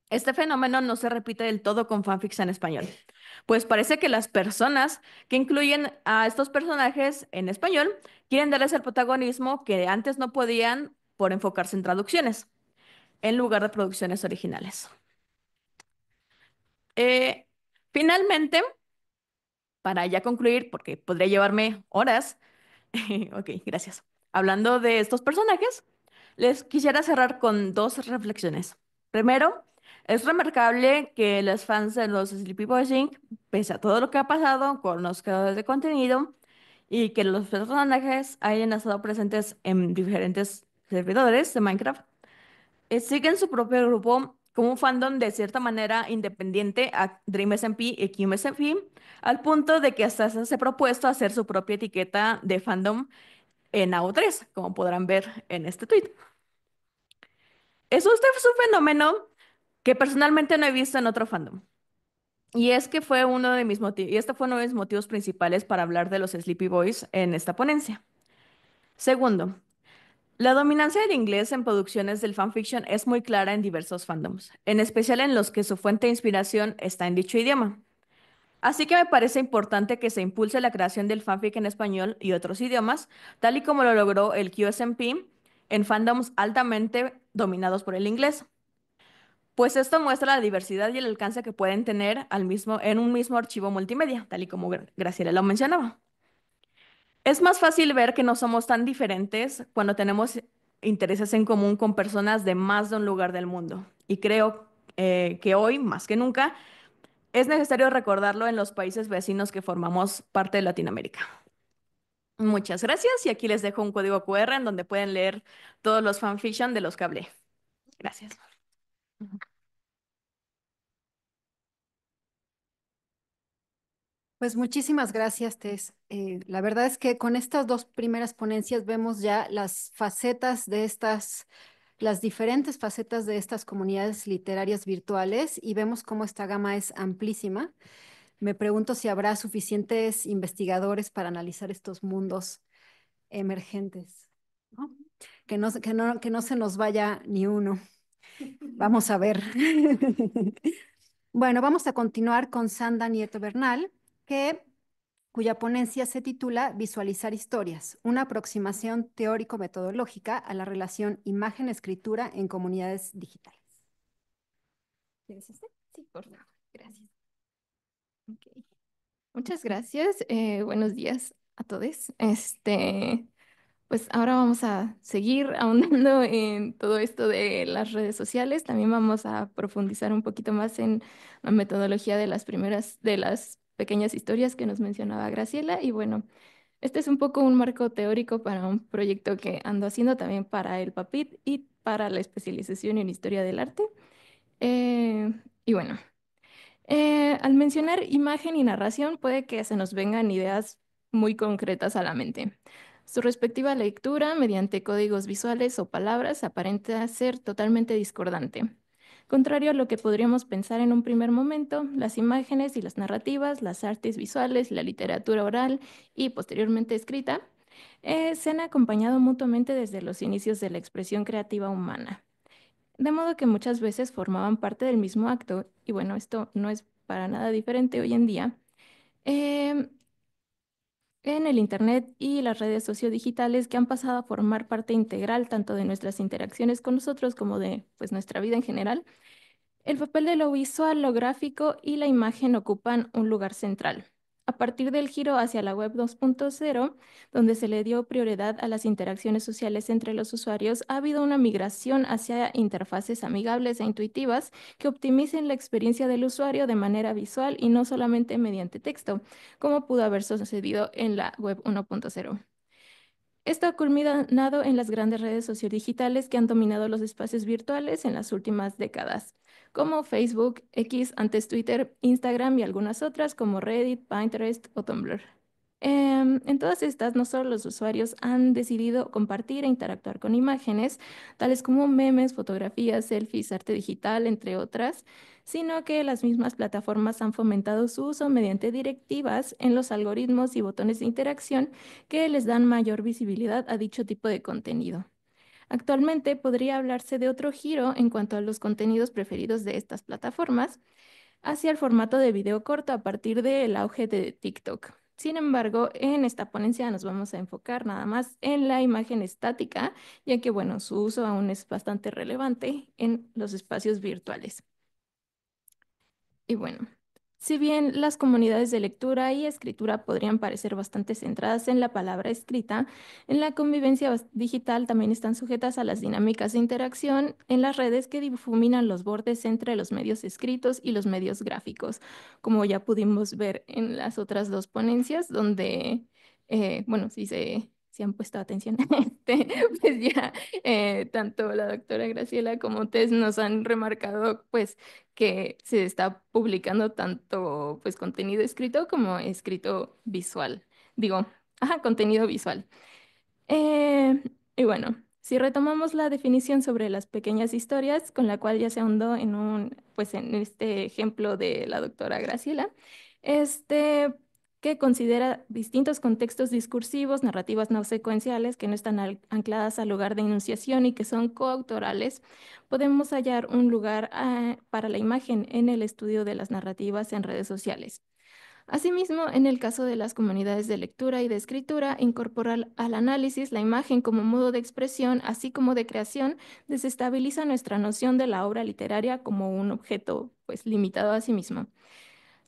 Este fenómeno no se repite del todo con fanfics en español, pues parece que las personas que incluyen a estos personajes en español quieren darles el protagonismo que antes no podían por enfocarse en traducciones, en lugar de producciones originales. Eh, Finalmente, para ya concluir, porque podría llevarme horas, ok, gracias. Hablando de estos personajes, les quisiera cerrar con dos reflexiones. Primero, es remarcable que los fans de los Sleepy Boys Inc., pese a todo lo que ha pasado con los creadores de contenido y que los personajes hayan estado presentes en diferentes servidores de Minecraft, siguen su propio grupo como un fandom de cierta manera independiente a Dream SMP y Kim SMP, al punto de que hasta se ha propuesto hacer su propia etiqueta de fandom en AO3, como podrán ver en este tweet. Este es un fenómeno que personalmente no he visto en otro fandom. Y es que fue uno de mis motivos, y este fue uno de mis motivos principales para hablar de los Sleepy Boys en esta ponencia. Segundo, la dominancia del inglés en producciones del fanfiction es muy clara en diversos fandoms, en especial en los que su fuente de inspiración está en dicho idioma. Así que me parece importante que se impulse la creación del fanfic en español y otros idiomas, tal y como lo logró el QSMP en fandoms altamente dominados por el inglés. Pues esto muestra la diversidad y el alcance que pueden tener en un mismo archivo multimedia, tal y como Graciela lo mencionaba. Es más fácil ver que no somos tan diferentes cuando tenemos intereses en común con personas de más de un lugar del mundo. Y creo que hoy, más que nunca, es necesario recordarlo en los países vecinos que formamos parte de Latinoamérica. Muchas gracias y aquí les dejo un código QR en donde pueden leer todos los fanfiction de los que hablé. Gracias. Pues muchísimas gracias, Tess. La verdad es que con estas dos primeras ponencias vemos ya las facetas de las diferentes facetas de estas comunidades literarias virtuales y vemos cómo esta gama es amplísima. Me pregunto si habrá suficientes investigadores para analizar estos mundos emergentes, ¿no? Que no se nos vaya ni uno. Vamos a ver. Bueno, vamos a continuar con Sanda Nieto Bernal, cuya ponencia se titula Visualizar historias, una aproximación teórico-metodológica a la relación imagen-escritura en comunidades digitales. ¿Quieres este? Sí, por favor. Gracias. Ok. Muchas gracias. Buenos días a todos. Pues ahora vamos a seguir ahondando en todo esto de las redes sociales. También vamos a profundizar un poquito más en la metodología de de las pequeñas historias que nos mencionaba Graciela. Y bueno, este es un poco un marco teórico para un proyecto que ando haciendo también para el PAPIT y para la especialización en historia del arte. Y bueno. Al mencionar imagen y narración, puede que se nos vengan ideas muy concretas a la mente. Su respectiva lectura, mediante códigos visuales o palabras, aparenta ser totalmente discordante. Contrario a lo que podríamos pensar en un primer momento, las imágenes y las narrativas, las artes visuales, la literatura oral y posteriormente escrita, se han acompañado mutuamente desde los inicios de la expresión creativa humana, de modo que muchas veces formaban parte del mismo acto, y bueno, esto no es para nada diferente hoy en día. Em, en el Internet y las redes sociodigitales que han pasado a formar parte integral tanto de nuestras interacciones con nosotros como de pues, nuestra vida en general, el papel de lo visual, lo gráfico y la imagen ocupan un lugar central. A partir del giro hacia la web 2.0, donde se le dio prioridad a las interacciones sociales entre los usuarios, ha habido una migración hacia interfaces amigables e intuitivas que optimicen la experiencia del usuario de manera visual y no solamente mediante texto, como pudo haber sucedido en la web 1.0. Esto ha culminado en las grandes redes sociodigitales que han dominado los espacios virtuales en las últimas décadas, como Facebook, X, antes Twitter, Instagram y algunas otras como Reddit, Pinterest o Tumblr. En todas estas, no solo los usuarios han decidido compartir e interactuar con imágenes, tales como memes, fotografías, selfies, arte digital, entre otras, sino que las mismas plataformas han fomentado su uso mediante directivas en los algoritmos y botones de interacción que les dan mayor visibilidad a dicho tipo de contenido. Actualmente podría hablarse de otro giro en cuanto a los contenidos preferidos de estas plataformas hacia el formato de video corto a partir del auge de TikTok. Sin embargo, en esta ponencia nos vamos a enfocar nada más en la imagen estática, ya que, bueno, su uso aún es bastante relevante en los espacios virtuales. Y bueno, si bien las comunidades de lectura y escritura podrían parecer bastante centradas en la palabra escrita, en la convivencia digital también están sujetas a las dinámicas de interacción en las redes que difuminan los bordes entre los medios escritos y los medios gráficos, como ya pudimos ver en las otras dos ponencias, donde, bueno, si han puesto atención, pues ya tanto la doctora Graciela como Tess nos han remarcado, pues, que se está publicando tanto pues contenido escrito como escrito visual. Digo, contenido visual. Eh, y bueno, si retomamos la definición sobre las pequeñas historias, con la cual ya se ahondó pues en este ejemplo de la doctora Graciela, este, que considera distintos contextos discursivos, narrativas no secuenciales que no están ancladas al lugar de enunciación y que son coautorales, podemos hallar un lugar para la imagen en el estudio de las narrativas en redes sociales. Asimismo, en el caso de las comunidades de lectura y de escritura, incorporar al análisis la imagen como modo de expresión, así como de creación, desestabiliza nuestra noción de la obra literaria como un objeto, pues, limitado a sí mismo.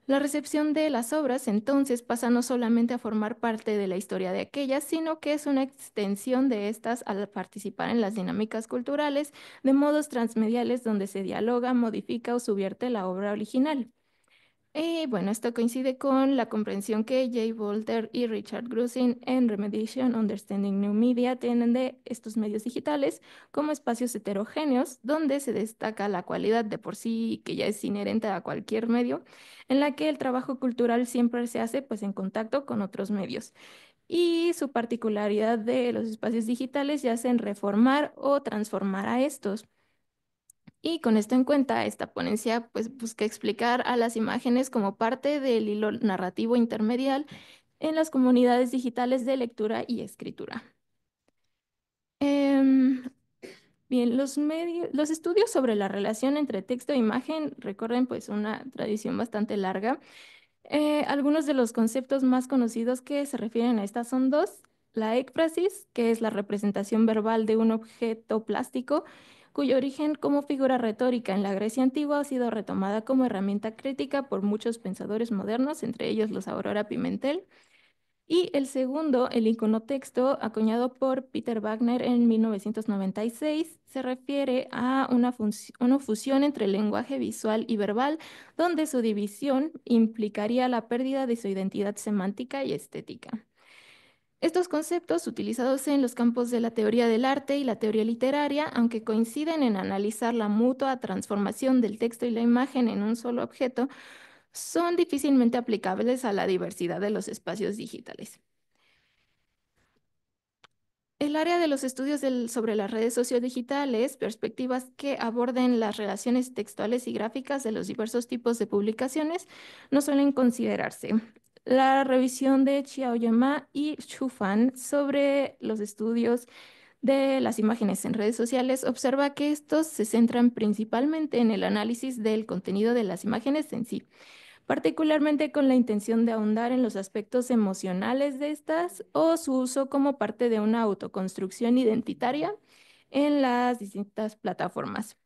La recepción de las obras, entonces, pasa no solamente a formar parte de la historia de aquellas, sino que es una extensión de estas al participar en las dinámicas culturales de modos transmediales donde se dialoga, modifica o subvierte la obra original. Bueno, esto coincide con la comprensión que Jay Bolter y Richard Grusin en Remediation Understanding New Media tienen de estos medios digitales como espacios heterogéneos, donde se destaca la cualidad de por sí que ya es inherente a cualquier medio, en la que el trabajo cultural siempre se hace pues en contacto con otros medios. Y su particularidad de los espacios digitales yace en reformar o transformar a estos. Y con esto en cuenta, esta ponencia pues busca explicar a las imágenes como parte del hilo narrativo intermedial en las comunidades digitales de lectura y escritura. Em, Bien, los estudios sobre la relación entre texto e imagen recorren pues una tradición bastante larga. Algunos de los conceptos más conocidos que se refieren a estas son dos: la éfrasis, que es la representación verbal de un objeto plástico, cuyo origen como figura retórica en la Grecia antigua ha sido retomada como herramienta crítica por muchos pensadores modernos, entre ellos los Aurora Pimentel. Y el segundo, el iconotexto, acuñado por Peter Wagner en 1996, se refiere a una fusión entre el lenguaje visual y verbal, donde su división implicaría la pérdida de su identidad semántica y estética. Estos conceptos, utilizados en los campos de la teoría del arte y la teoría literaria, aunque coinciden en analizar la mutua transformación del texto y la imagen en un solo objeto, son difícilmente aplicables a la diversidad de los espacios digitales. El área de los estudios sobre las redes sociodigitales, perspectivas que aborden las relaciones textuales y gráficas de los diversos tipos de publicaciones, no suelen considerarse. La revisión de Xiaoyama y Xu Fan sobre los estudios de las imágenes en redes sociales observa que estos se centran principalmente en el análisis del contenido de las imágenes en sí, particularmente con la intención de ahondar en los aspectos emocionales de estas o su uso como parte de una autoconstrucción identitaria en las distintas plataformas.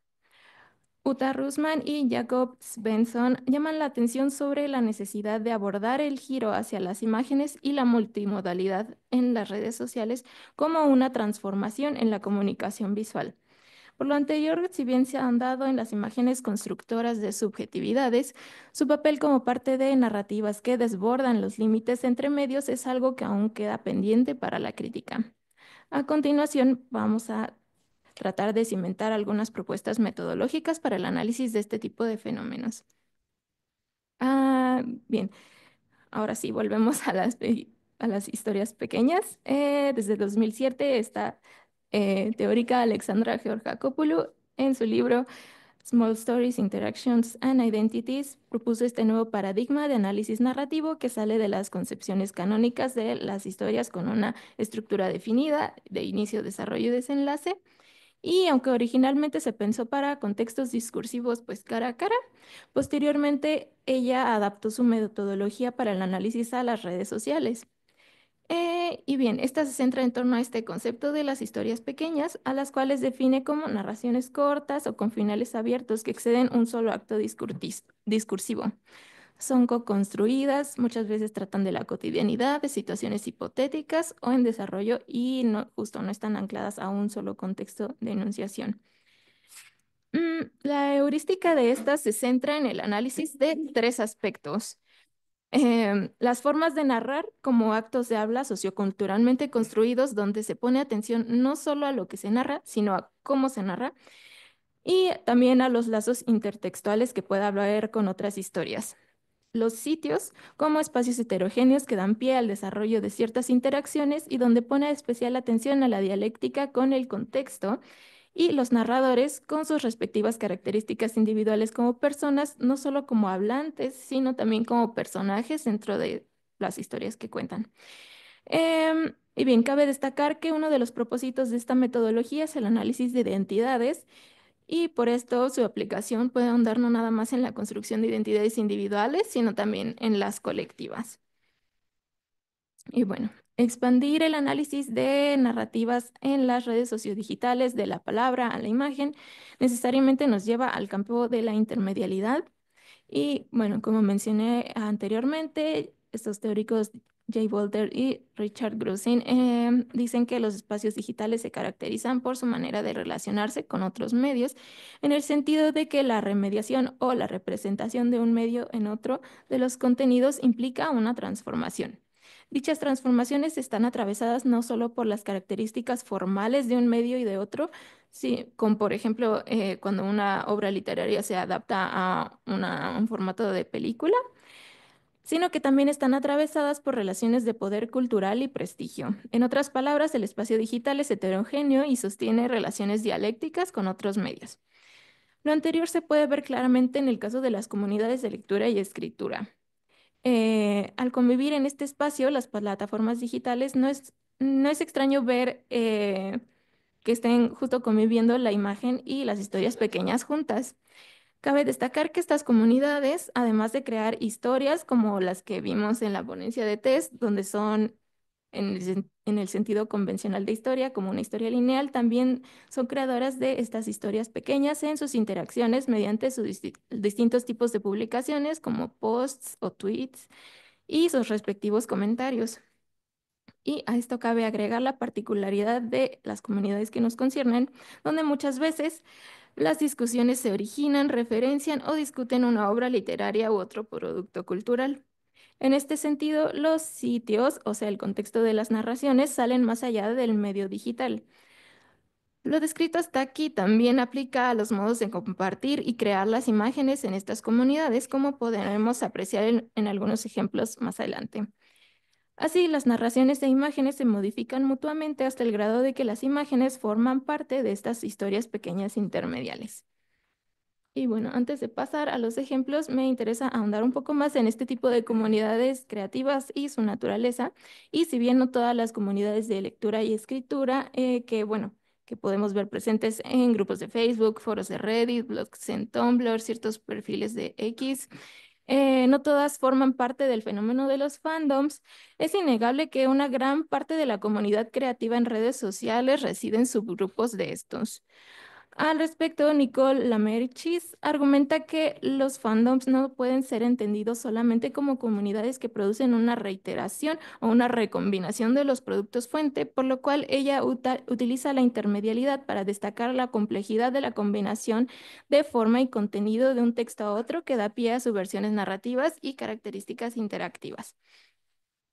Uta Rusman y Jacob Svensson llaman la atención sobre la necesidad de abordar el giro hacia las imágenes y la multimodalidad en las redes sociales como una transformación en la comunicación visual. Por lo anterior, si bien se han dado en las imágenes constructoras de subjetividades, su papel como parte de narrativas que desbordan los límites entre medios es algo que aún queda pendiente para la crítica. A continuación, vamos a tratar de cimentar algunas propuestas metodológicas para el análisis de este tipo de fenómenos. Bien, ahora sí, volvemos a las historias pequeñas. Desde 2007, esta teórica Alexandra Georgakopoulou, en su libro Small Stories, Interactions and Identities, propuso este nuevo paradigma de análisis narrativo que sale de las concepciones canónicas de las historias con una estructura definida de inicio, desarrollo y desenlace. Y aunque originalmente se pensó para contextos discursivos pues cara a cara, posteriormente ella adaptó su metodología para el análisis a las redes sociales. Y bien, esta se centra en torno a este concepto de las historias pequeñas, a las cuales define como narraciones cortas o con finales abiertos que exceden un solo acto discursivo. Son co-construidas, muchas veces tratan de la cotidianidad, de situaciones hipotéticas o en desarrollo y justo no están ancladas a un solo contexto de enunciación. La heurística de estas se centra en el análisis de tres aspectos. Las formas de narrar como actos de habla socioculturalmente construidos donde se pone atención no solo a lo que se narra, sino a cómo se narra y también a los lazos intertextuales que pueda haber con otras historias. Los sitios como espacios heterogéneos que dan pie al desarrollo de ciertas interacciones y donde pone especial atención a la dialéctica con el contexto y los narradores con sus respectivas características individuales como personas, no solo como hablantes, sino también como personajes dentro de las historias que cuentan. Y bien, cabe destacar que uno de los propósitos de esta metodología es el análisis de identidades y por esto su aplicación puede ahondar no nada más en la construcción de identidades individuales, sino también en las colectivas. Y bueno, expandir el análisis de narrativas en las redes sociodigitales de la palabra a la imagen necesariamente nos lleva al campo de la intermedialidad. Y bueno, como mencioné anteriormente, estos teóricos Jay Boulder y Richard Grusin dicen que los espacios digitales se caracterizan por su manera de relacionarse con otros medios, en el sentido de que la remediación o la representación de un medio en otro de los contenidos implica una transformación. Dichas transformaciones están atravesadas no solo por las características formales de un medio y de otro, sí, como por ejemplo cuando una obra literaria se adapta a un formato de película, sino que también están atravesadas por relaciones de poder cultural y prestigio. En otras palabras, el espacio digital es heterogéneo y sostiene relaciones dialécticas con otros medios. Lo anterior se puede ver claramente en el caso de las comunidades de lectura y escritura. Al convivir en este espacio, las plataformas digitales, no es extraño ver que estén justo conviviendo la imagen y las historias pequeñas juntas. Cabe destacar que estas comunidades, además de crear historias como las que vimos en la ponencia de test, donde son en el sentido convencional de historia, como una historia lineal, también son creadoras de estas historias pequeñas en sus interacciones mediante sus distintos tipos de publicaciones, como posts o tweets, y sus respectivos comentarios. Y a esto cabe agregar la particularidad de las comunidades que nos conciernen, donde muchas veces las discusiones se originan, referencian o discuten una obra literaria u otro producto cultural. En este sentido, los sitios, o sea, el contexto de las narraciones, salen más allá del medio digital. Lo descrito hasta aquí también aplica a los modos de compartir y crear las imágenes en estas comunidades, como podremos apreciar en algunos ejemplos más adelante. Así, las narraciones de imágenes se modifican mutuamente hasta el grado de que las imágenes forman parte de estas historias pequeñas intermediales. Y bueno, antes de pasar a los ejemplos, me interesa ahondar un poco más en este tipo de comunidades creativas y su naturaleza. Y si bien no todas las comunidades de lectura y escritura, que podemos ver presentes en grupos de Facebook, foros de Reddit, blogs en Tumblr, ciertos perfiles de X, no todas forman parte del fenómeno de los fandoms. Es innegable que una gran parte de la comunidad creativa en redes sociales reside en subgrupos de estos. Al respecto, Nicole Lamerchis argumenta que los fandoms no pueden ser entendidos solamente como comunidades que producen una reiteración o una recombinación de los productos fuente, por lo cual ella utiliza la intermedialidad para destacar la complejidad de la combinación de forma y contenido de un texto a otro que da pie a subversiones narrativas y características interactivas.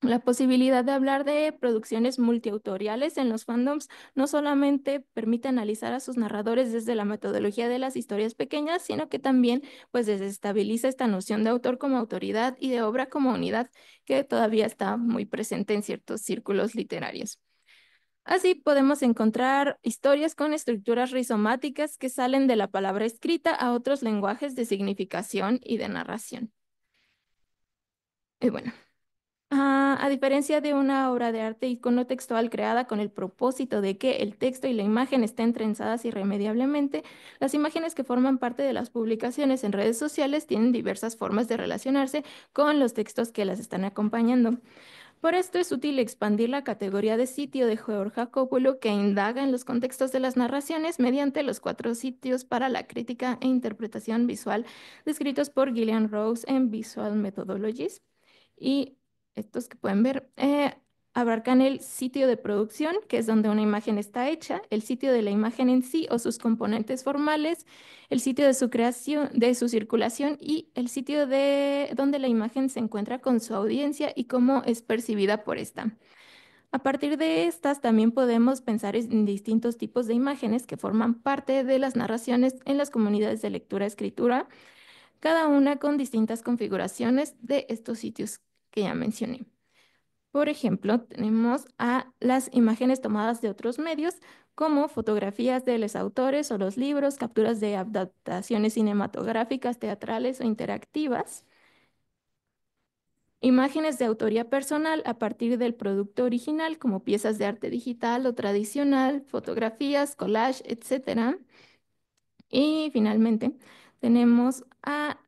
La posibilidad de hablar de producciones multiautoriales en los fandoms no solamente permite analizar a sus narradores desde la metodología de las historias pequeñas, sino que también pues desestabiliza esta noción de autor como autoridad y de obra como unidad que todavía está muy presente en ciertos círculos literarios. Así podemos encontrar historias con estructuras rizomáticas que salen de la palabra escrita a otros lenguajes de significación y de narración. Y bueno. A diferencia de una obra de arte iconotextual creada con el propósito de que el texto y la imagen estén trenzadas irremediablemente, las imágenes que forman parte de las publicaciones en redes sociales tienen diversas formas de relacionarse con los textos que las están acompañando. Por esto es útil expandir la categoría de sitio de George Jacobulo, que indaga en los contextos de las narraciones mediante los 4 sitios para la crítica e interpretación visual descritos por Gillian Rose en Visual Methodologies. Y estos que pueden ver abarcan el sitio de producción, que es donde una imagen está hecha, el sitio de la imagen en sí o sus componentes formales, el sitio de su creación, de su circulación y el sitio de donde la imagen se encuentra con su audiencia y cómo es percibida por esta. A partir de estas también podemos pensar en distintos tipos de imágenes que forman parte de las narraciones en las comunidades de lectura-escritura, cada una con distintas configuraciones de estos sitios que ya mencioné. Por ejemplo, tenemos a las imágenes tomadas de otros medios, como fotografías de los autores o los libros, capturas de adaptaciones cinematográficas, teatrales o interactivas, imágenes de autoría personal a partir del producto original, como piezas de arte digital o tradicional, fotografías, collage, etc. Y finalmente, tenemos a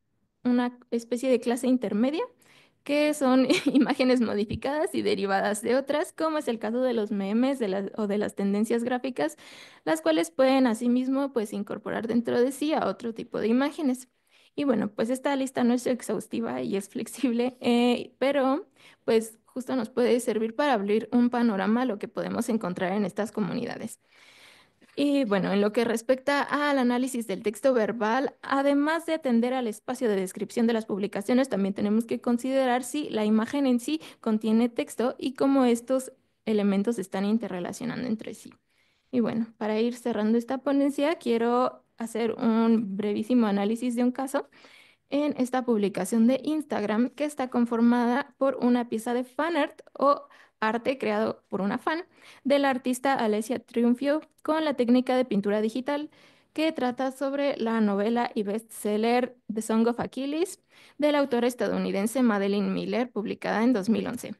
una especie de clase intermedia, que son imágenes modificadas y derivadas de otras, como es el caso de los memes o de las tendencias gráficas, las cuales pueden asimismo pues incorporar dentro de sí a otro tipo de imágenes. Y bueno, pues esta lista no es exhaustiva y es flexible, pero pues justo nos puede servir para abrir un panorama a lo que podemos encontrar en estas comunidades. Y bueno, en lo que respecta al análisis del texto verbal, además de atender al espacio de descripción de las publicaciones, también tenemos que considerar si la imagen en sí contiene texto y cómo estos elementos se están interrelacionando entre sí. Y bueno, para ir cerrando esta ponencia, quiero hacer un brevísimo análisis de un caso en esta publicación de Instagram que está conformada por una pieza de fanart o arte creado por una fan del artista Alessia Triumphio con la técnica de pintura digital que trata sobre la novela y bestseller The Song of Achilles de la autora estadounidense Madeline Miller, publicada en 2011,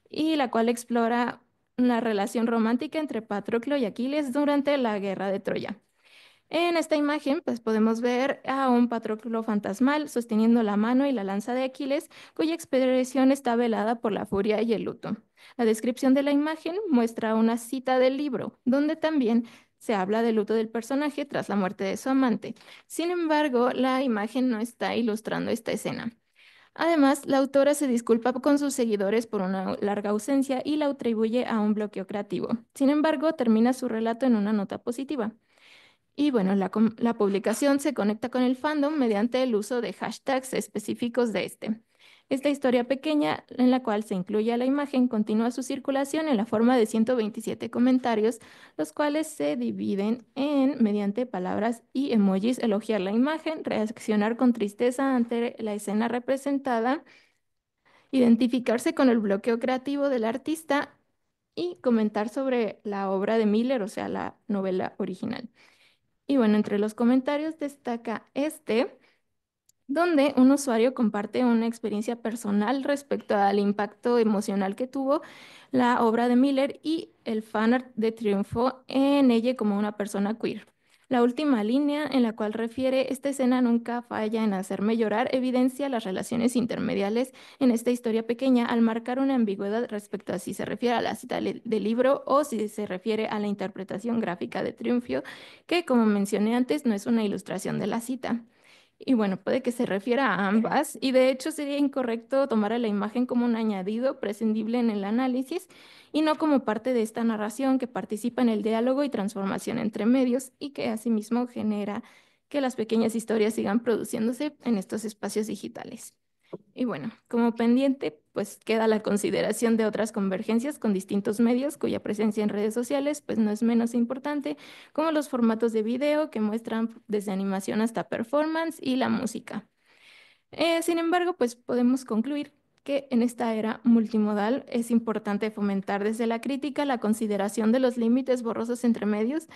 y la cual explora una relación romántica entre Patroclo y Aquiles durante la guerra de Troya. En esta imagen, pues podemos ver a un Patroclo fantasmal sosteniendo la mano y la lanza de Aquiles, cuya expresión está velada por la furia y el luto. La descripción de la imagen muestra una cita del libro, donde también se habla del luto del personaje tras la muerte de su amante. Sin embargo, la imagen no está ilustrando esta escena. Además, la autora se disculpa con sus seguidores por una larga ausencia y la atribuye a un bloqueo creativo. Sin embargo, termina su relato en una nota positiva. Y bueno, la publicación se conecta con el fandom mediante el uso de hashtags específicos de este. Esta historia pequeña, en la cual se incluye a la imagen, continúa su circulación en la forma de 127 comentarios, los cuales se dividen en, mediante palabras y emojis, elogiar la imagen, reaccionar con tristeza ante la escena representada, identificarse con el bloqueo creativo del artista y comentar sobre la obra de Miller, o sea, la novela original. Y bueno, entre los comentarios destaca donde un usuario comparte una experiencia personal respecto al impacto emocional que tuvo la obra de Miller y el fanart de Triunfo en ella como una persona queer. La última línea en la cual refiere esta escena nunca falla en hacerme llorar evidencia las relaciones intermediales en esta historia pequeña al marcar una ambigüedad respecto a si se refiere a la cita del libro o si se refiere a la interpretación gráfica de Triunfo, que como mencioné antes no es una ilustración de la cita. Y bueno, puede que se refiera a ambas, y de hecho sería incorrecto tomar a la imagen como un añadido prescindible en el análisis y no como parte de esta narración que participa en el diálogo y transformación entre medios y que asimismo genera que las pequeñas historias sigan produciéndose en estos espacios digitales. Y bueno, como pendiente, pues queda la consideración de otras convergencias con distintos medios cuya presencia en redes sociales pues no es menos importante, como los formatos de video que muestran desde animación hasta performance y la música. Sin embargo, pues podemos concluir que en esta era multimodal es importante fomentar desde la crítica la consideración de los límites borrosos entre medios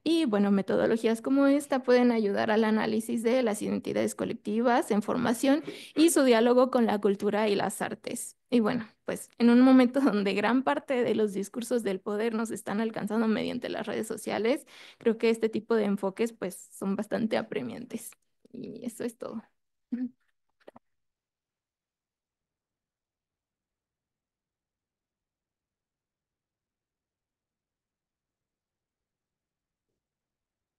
y bueno, metodologías como esta pueden ayudar al análisis de las identidades colectivas en formación y su diálogo con la cultura y las artes. Y bueno, pues en un momento donde gran parte de los discursos del poder nos están alcanzando mediante las redes sociales, creo que este tipo de enfoques pues son bastante apremiantes. Y eso es todo.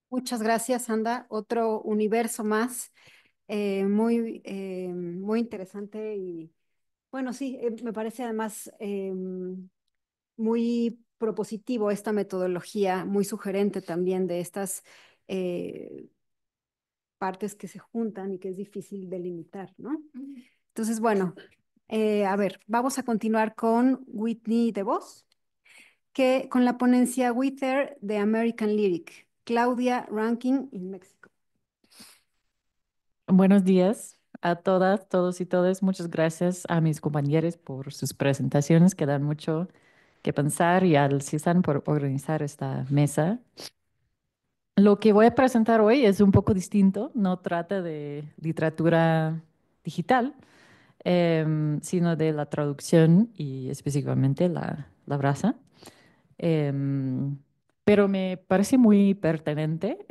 Muchas gracias, Anda. Otro universo más, muy, muy interesante y bueno, sí, me parece además muy propositivo esta metodología, muy sugerente también de estas eh, partes que se juntan y que es difícil delimitar, ¿no? Entonces, bueno, a ver, vamos a continuar con Whitney DeVos, que con la ponencia Wither de American Lyric, Claudia Rankin in México. Buenos días a todas, todos y todas. Muchas gracias a mis compañeros por sus presentaciones que dan mucho que pensar y al CISAN por organizar esta mesa. Lo que voy a presentar hoy es un poco distinto, no trata de literatura digital, sino de la traducción y específicamente la brasa. Em, pero me parece muy pertinente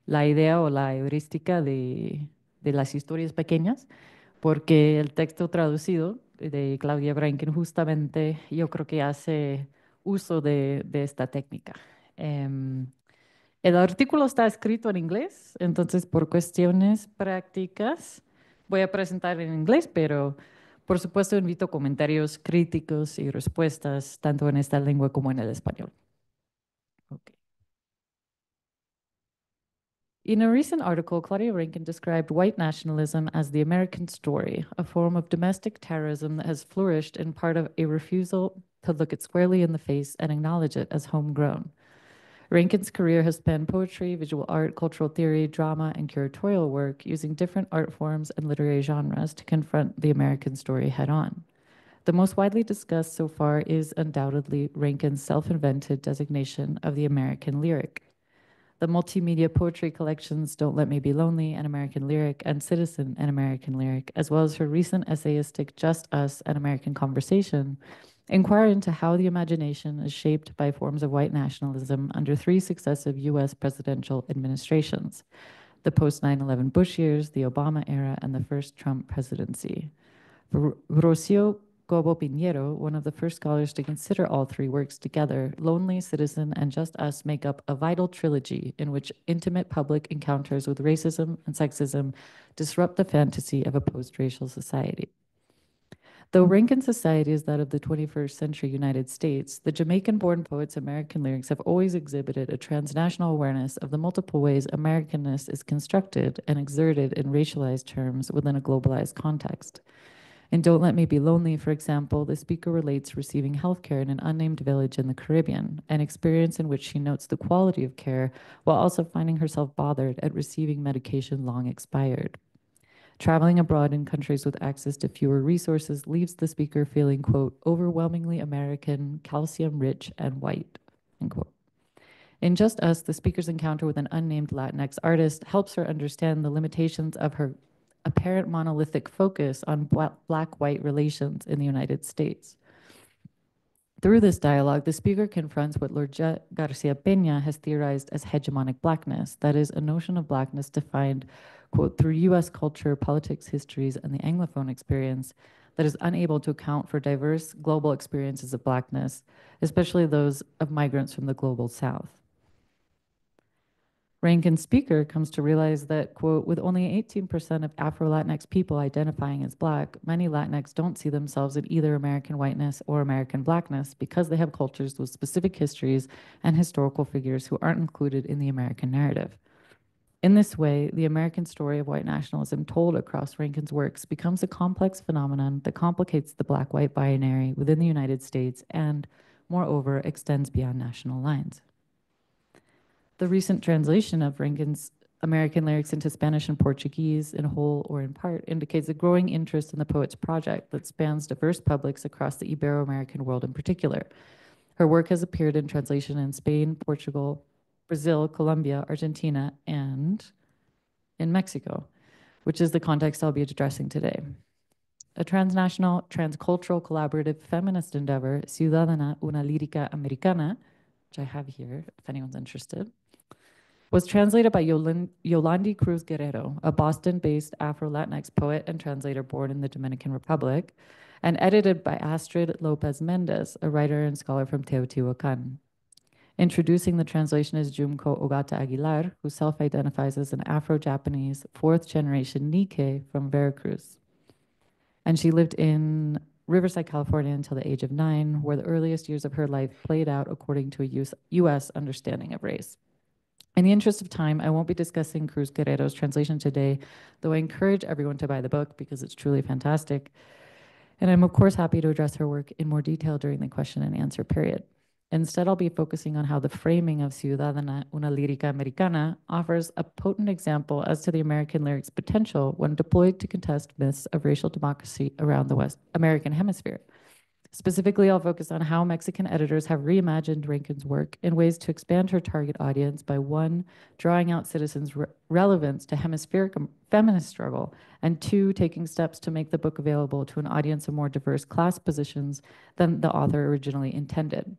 la idea o la heurística de las historias pequeñas, porque el texto traducido de Claudia Branken justamente yo creo que hace uso de esta técnica. Em, el artículo está escrito en inglés, entonces por cuestiones prácticas voy a presentar en inglés, pero por supuesto invito comentarios críticos y respuestas tanto en esta lengua como en el español. Okay. In a recent article, Claudia Rankine described white nationalism as the American story, a form of domestic terrorism that has flourished in part of a refusal to look it squarely in the face and acknowledge it as homegrown. Rankin's career has spanned poetry, visual art, cultural theory, drama, and curatorial work, using different art forms and literary genres to confront the American story head on. The most widely discussed so far is undoubtedly Rankin's self-invented designation of the American lyric. The multimedia poetry collections Don't Let Me Be Lonely, An American Lyric, and Citizen, An American Lyric, as well as her recent essayistic Just Us, An American Conversation, inquire into how the imagination is shaped by forms of white nationalism under three successive U.S. presidential administrations: the post-9/11 Bush years, the Obama era, and the first Trump presidency. Rocio Cobo Pinheiro, one of the first scholars to consider all three works together, Lonely, Citizen, and Just Us make up a vital trilogy in which intimate public encounters with racism and sexism disrupt the fantasy of a post-racial society. Though Rankin's society is that of the 21st century United States, the Jamaican-born poet's American lyrics have always exhibited a transnational awareness of the multiple ways Americanness is constructed and exerted in racialized terms within a globalized context. In Don't Let Me Be Lonely, for example, the speaker relates receiving healthcare in an unnamed village in the Caribbean, an experience in which she notes the quality of care while also finding herself bothered at receiving medication long expired. Traveling abroad in countries with access to fewer resources leaves the speaker feeling, quote, overwhelmingly American, calcium rich, and white, end quote. In Just Us, the speaker's encounter with an unnamed Latinx artist helps her understand the limitations of her apparent monolithic focus on Black-white relations in the United States. Through this dialogue, the speaker confronts what Lorget Garcia Peña has theorized as hegemonic Blackness, that is, a notion of Blackness defined, quote, through US culture, politics, histories, and the Anglophone experience that is unable to account for diverse global experiences of Blackness, especially those of migrants from the global South. Rankin's speaker comes to realize that, quote, with only 18% of Afro-Latinx people identifying as Black, many Latinx don't see themselves in either American whiteness or American Blackness because they have cultures with specific histories and historical figures who aren't included in the American narrative. In this way, the American story of white nationalism told across Rankin's works becomes a complex phenomenon that complicates the Black-white binary within the United States and, moreover, extends beyond national lines. The recent translation of Rankin's American lyrics into Spanish and Portuguese, in whole or in part, indicates a growing interest in the poet's project that spans diverse publics across the Ibero-American world in particular. Her work has appeared in translation in Spain, Portugal, Brazil, Colombia, Argentina, and in Mexico, which is the context I'll be addressing today. A transnational, transcultural, collaborative feminist endeavor, Ciudadana una Lírica Americana, which I have here if anyone's interested, was translated by Yolandi Cruz Guerrero, a Boston-based Afro-Latinx poet and translator born in the Dominican Republic, and edited by Astrid Lopez Mendez, a writer and scholar from Teotihuacan. Introducing the translation is Junko Ogata Aguilar, who self-identifies as an Afro-Japanese fourth-generation Nikkei from Veracruz. And she lived in Riverside, California until the age of 9, where the earliest years of her life played out according to a US understanding of race. In the interest of time, I won't be discussing Cruz Guerrero's translation today, though I encourage everyone to buy the book because it's truly fantastic. And I'm of course happy to address her work in more detail during the question and answer period. Instead, I'll be focusing on how the framing of Ciudadana una Lírica Americana offers a potent example as to the American lyric's potential when deployed to contest myths of racial democracy around the West American hemisphere. Specifically, I'll focus on how Mexican editors have reimagined Rankin's work in ways to expand her target audience by, 1, drawing out citizens' relevance to hemispheric feminist struggle, and 2, taking steps to make the book available to an audience of more diverse class positions than the author originally intended.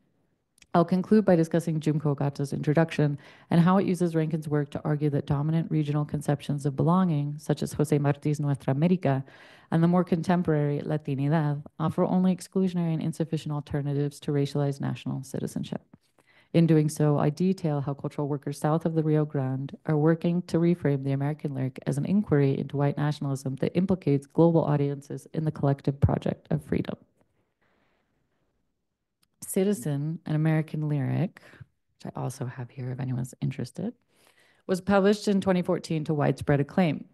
I'll conclude by discussing Junko Ogata's introduction and how it uses Rankin's work to argue that dominant regional conceptions of belonging, such as José Martí's Nuestra América, and the more contemporary Latinidad, offer only exclusionary and insufficient alternatives to racialized national citizenship. In doing so, I detail how cultural workers south of the Rio Grande are working to reframe the American lyric as an inquiry into white nationalism that implicates global audiences in the collective project of freedom. Citizen, an American lyric, which I also have here if anyone's interested, was published in 2014 to widespread acclaim.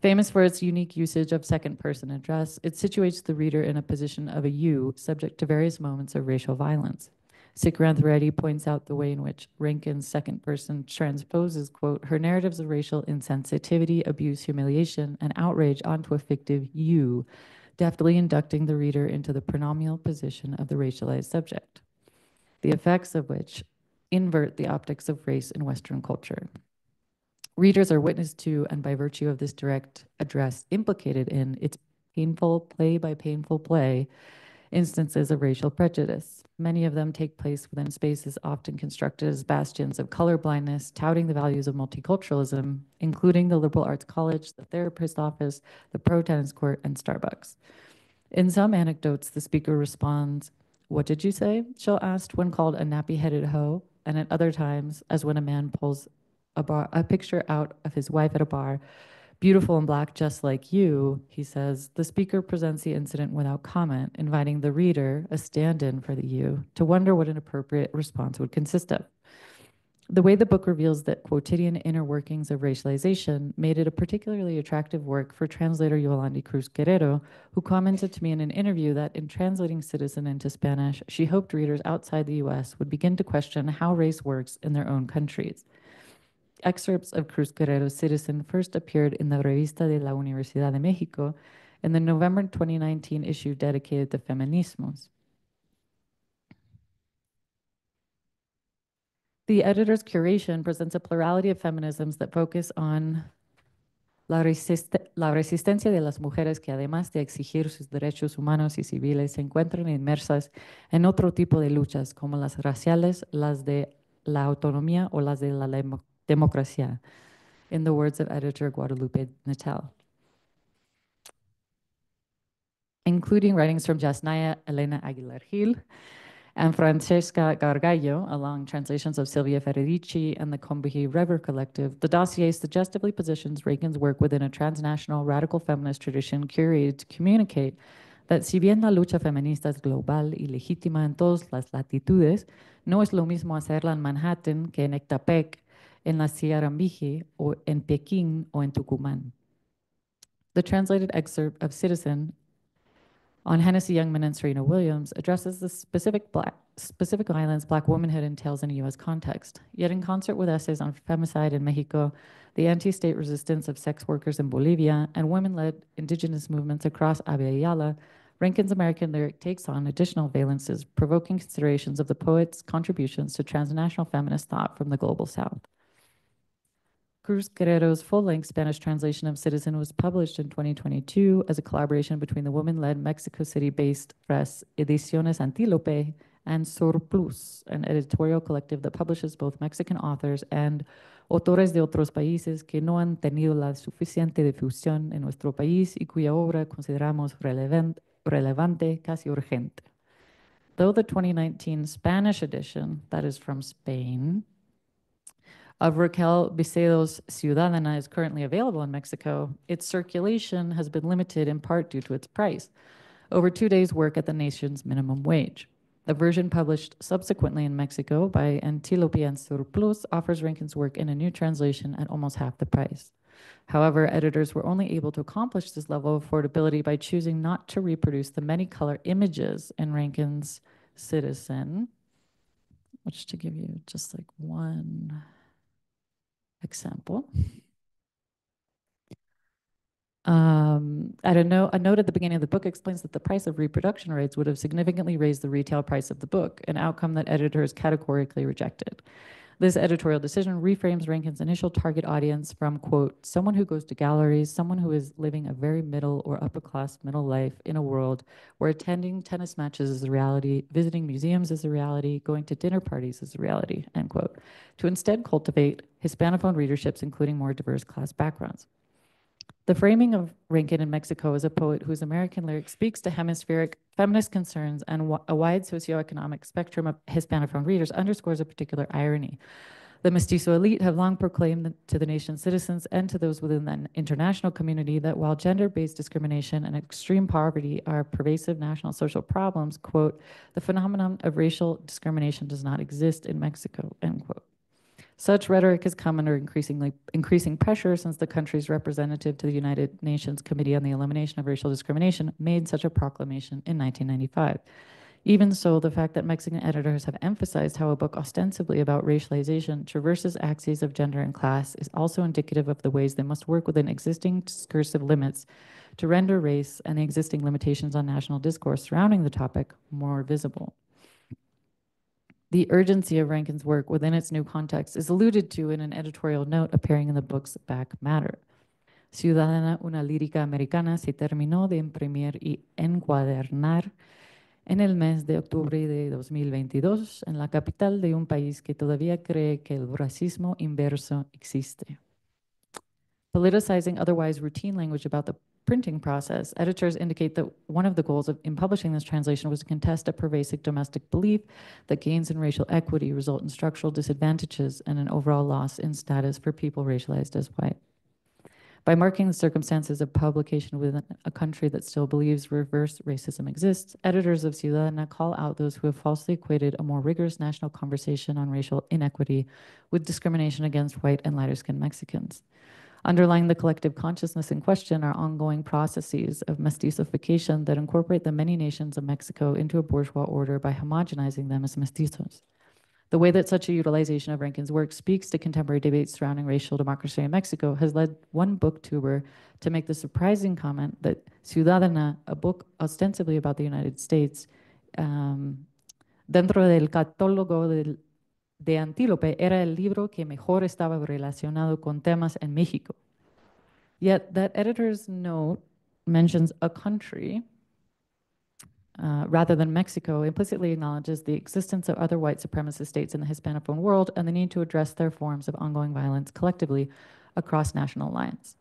Famous for its unique usage of second-person address, it situates the reader in a position of a you subject to various moments of racial violence. Cicrantha points out the way in which Rankin's second person transposes, quote, her narratives of racial insensitivity, abuse, humiliation, and outrage onto a fictive you, deftly inducting the reader into the pronominal position of the racialized subject, the effects of which invert the optics of race in Western culture. Readers are witness to, and by virtue of this direct address, implicated in its painful play by painful play instances of racial prejudice. Many of them take place within spaces often constructed as bastions of colorblindness, touting the values of multiculturalism, including the liberal arts college, the therapist office, the pro tennis court, and Starbucks. In some anecdotes, the speaker responds, "What did you say?" She'll ask when called a nappy-headed hoe, and at other times, as when a man pulls a picture out of his wife at a bar, beautiful and Black just like you, he says, the speaker presents the incident without comment, inviting the reader, a stand-in for the you, to wonder what an appropriate response would consist of. The way the book reveals the quotidian inner workings of racialization made it a particularly attractive work for translator Yolandi Cruz Guerrero, who commented to me in an interview that in translating Citizen into Spanish, she hoped readers outside the US would begin to question how race works in their own countries. Excerpts of Cruz Guerrero's Citizen first appeared in the Revista de la Universidad de México in the November 2019 issue dedicated to feminismos. The editor's curation presents a plurality of feminisms that focus on la resistencia de las mujeres que, además de exigir sus derechos humanos y civiles, se encuentran inmersas en otro tipo de luchas, como las raciales, las de la autonomía o las de la democracia, in the words of editor Guadalupe Natal. Including writings from Jasnaya Elena Aguilar Gil and Francesca Gargallo, along translations of Silvia Federici and the Combahee River Collective, the dossier suggestively positions Rankin's work within a transnational radical feminist tradition curated to communicate that si bien la lucha feminista es global y legítima en todas las latitudes, no es lo mismo hacerla en Manhattan que en Ecatepec, en la Sierra Mije, o en Pekín o en Tucumán. The translated excerpt of Citizen on Hennessy Youngman and Serena Williams addresses the specific violence Black womanhood entails in a U.S. context. Yet in concert with essays on femicide in Mexico, the anti-state resistance of sex workers in Bolivia, and women-led indigenous movements across Abya Yala, Rankin's American lyric takes on additional valences, provoking considerations of the poet's contributions to transnational feminist thought from the global South. Cruz Guerrero's full-length Spanish translation of Citizen was published in 2022 as a collaboration between the women-led Mexico City-based press Ediciones Antílope and Surplus, an editorial collective that publishes both Mexican authors and autores de otros países que no han tenido la suficiente difusión en nuestro país y cuya obra consideramos relevante, casi urgente. Though the 2019 Spanish edition, that is from Spain, of Raquel Vicedo's Ciudadana is currently available in Mexico, its circulation has been limited in part due to its price, over 2 days' work at the nation's minimum wage. The version published subsequently in Mexico by Antílope and Surplus offers Rankin's work in a new translation at almost half the price. However, editors were only able to accomplish this level of affordability by choosing not to reproduce the many color images in Rankin's Citizen, which, to give you just like one example. A note at the beginning of the book explains that the price of reproduction rights would have significantly raised the retail price of the book, an outcome that editors categorically rejected. This editorial decision reframes Rankin's initial target audience from, quote, someone who goes to galleries, someone who is living a very middle or upper class middle life in a world where attending tennis matches is a reality, visiting museums is a reality, going to dinner parties is a reality, end quote, to instead cultivate Hispanophone readerships, including more diverse class backgrounds. The framing of Rankin in Mexico as a poet whose American lyric speaks to hemispheric feminist concerns and a wide socioeconomic spectrum of Hispanophone readers underscores a particular irony. The mestizo elite have long proclaimed to the nation's citizens and to those within the international community that while gender-based discrimination and extreme poverty are pervasive national social problems, quote, the phenomenon of racial discrimination does not exist in Mexico, end quote. Such rhetoric has come under increasing pressure since the country's representative to the United Nations Committee on the Elimination of Racial Discrimination made such a proclamation in 1995. Even so, the fact that Mexican editors have emphasized how a book ostensibly about racialization traverses axes of gender and class is also indicative of the ways they must work within existing discursive limits to render race and the existing limitations on national discourse surrounding the topic more visible. The urgency of Rankin's work within its new context is alluded to in an editorial note appearing in the book's back matter. Ciudadana, una lírica americana, se terminó de imprimir y encuadernar en el mes de octubre de 2022 en la capital de un país que todavía cree que el racismo inverso existe. Politicizing otherwise routine language about the printing process, editors indicate that one of the goals in publishing this translation was to contest a pervasive domestic belief that gains in racial equity result in structural disadvantages and an overall loss in status for people racialized as white. By marking the circumstances of publication within a country that still believes reverse racism exists, editors of Ciudadana call out those who have falsely equated a more rigorous national conversation on racial inequity with discrimination against white and lighter-skinned Mexicans. Underlying the collective consciousness in question are ongoing processes of mestizification that incorporate the many nations of Mexico into a bourgeois order by homogenizing them as mestizos. The way that such a utilization of Rankin's work speaks to contemporary debates surrounding racial democracy in Mexico has led one booktuber to make the surprising comment that Ciudadana, a book ostensibly about the United States, dentro del catálogo del de Antílope era el libro que mejor estaba relacionado con temas en México. Yet that editor's note mentions a country rather than Mexico implicitly acknowledges the existence of other white supremacist states in the Hispanophone world and the need to address their forms of ongoing violence collectively across national lines.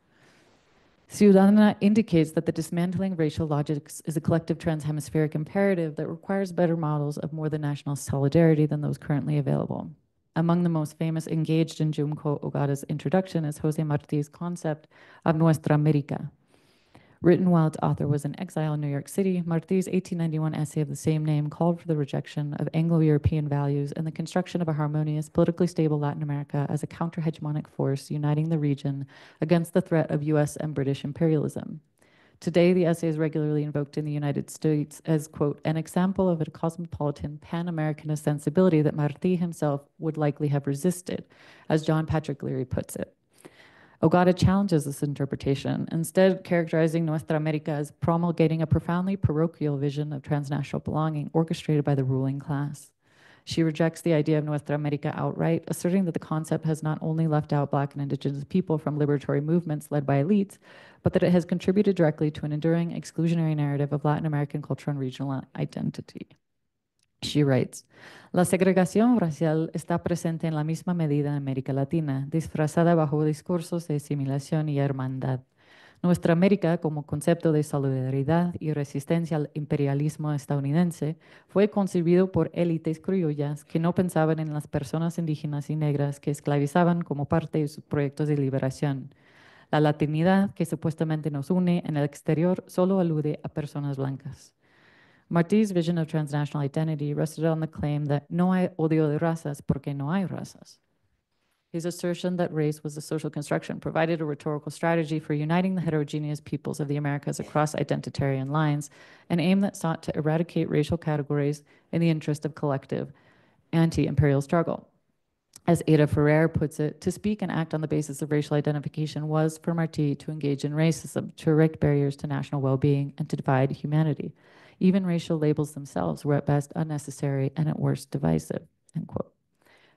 Ciudadana indicates that the dismantling racial logics is a collective transhemispheric imperative that requires better models of more than national solidarity than those currently available. Among the most famous engaged in Junko Ogata's introduction is Jose Marti's concept of Nuestra America. Written while its author was in exile in New York City, Marti's 1891 essay of the same name called for the rejection of Anglo-European values and the construction of a harmonious, politically stable Latin America as a counter-hegemonic force uniting the region against the threat of US and British imperialism. Today, the essay is regularly invoked in the United States as, quote, an example of a cosmopolitan pan-Americanist sensibility that Marti himself would likely have resisted, as John Patrick Leary puts it. Ogata challenges this interpretation, instead characterizing Nuestra America as promulgating a profoundly parochial vision of transnational belonging orchestrated by the ruling class. She rejects the idea of Nuestra America outright, asserting that the concept has not only left out Black and Indigenous people from liberatory movements led by elites, but that it has contributed directly to an enduring exclusionary narrative of Latin American culture and regional identity. She writes, la segregación racial está presente en la misma medida en América Latina, disfrazada bajo discursos de asimilación y hermandad. Nuestra América, como concepto de solidaridad y resistencia al imperialismo estadounidense, fue concebido por élites criollas que no pensaban en las personas indígenas y negras que esclavizaban como parte de sus proyectos de liberación. La latinidad, que supuestamente nos une en el exterior, solo alude a personas blancas. Marti's vision of transnational identity rested on the claim that no hay odio de razas porque no hay razas. His assertion that race was a social construction provided a rhetorical strategy for uniting the heterogeneous peoples of the Americas across identitarian lines, an aim that sought to eradicate racial categories in the interest of collective anti-imperial struggle. As Ada Ferrer puts it, to speak and act on the basis of racial identification was, for Marti, to engage in racism, to erect barriers to national well-being, and to divide humanity. Even racial labels themselves were at best unnecessary and at worst divisive, end quote.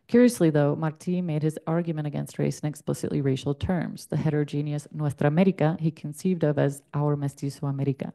Curiously, though, Marti made his argument against race in explicitly racial terms. The heterogeneous Nuestra America he conceived of as our Mestizo America.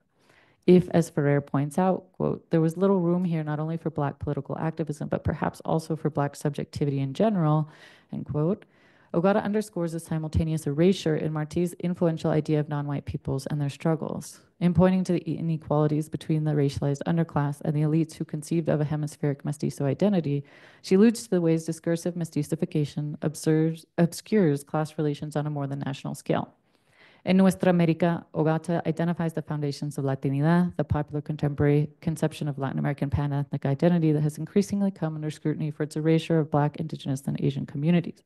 If, as Ferrer points out, quote, there was little room here not only for Black political activism, but perhaps also for Black subjectivity in general, end quote, Ogata underscores the simultaneous erasure in Marti's influential idea of non-white peoples and their struggles. In pointing to the inequalities between the racialized underclass and the elites who conceived of a hemispheric mestizo identity, she alludes to the ways discursive mestizification obscures class relations on a more than national scale. In Nuestra America, Ogata identifies the foundations of Latinidad, the popular contemporary conception of Latin American pan-ethnic identity that has increasingly come under scrutiny for its erasure of Black, Indigenous, and Asian communities.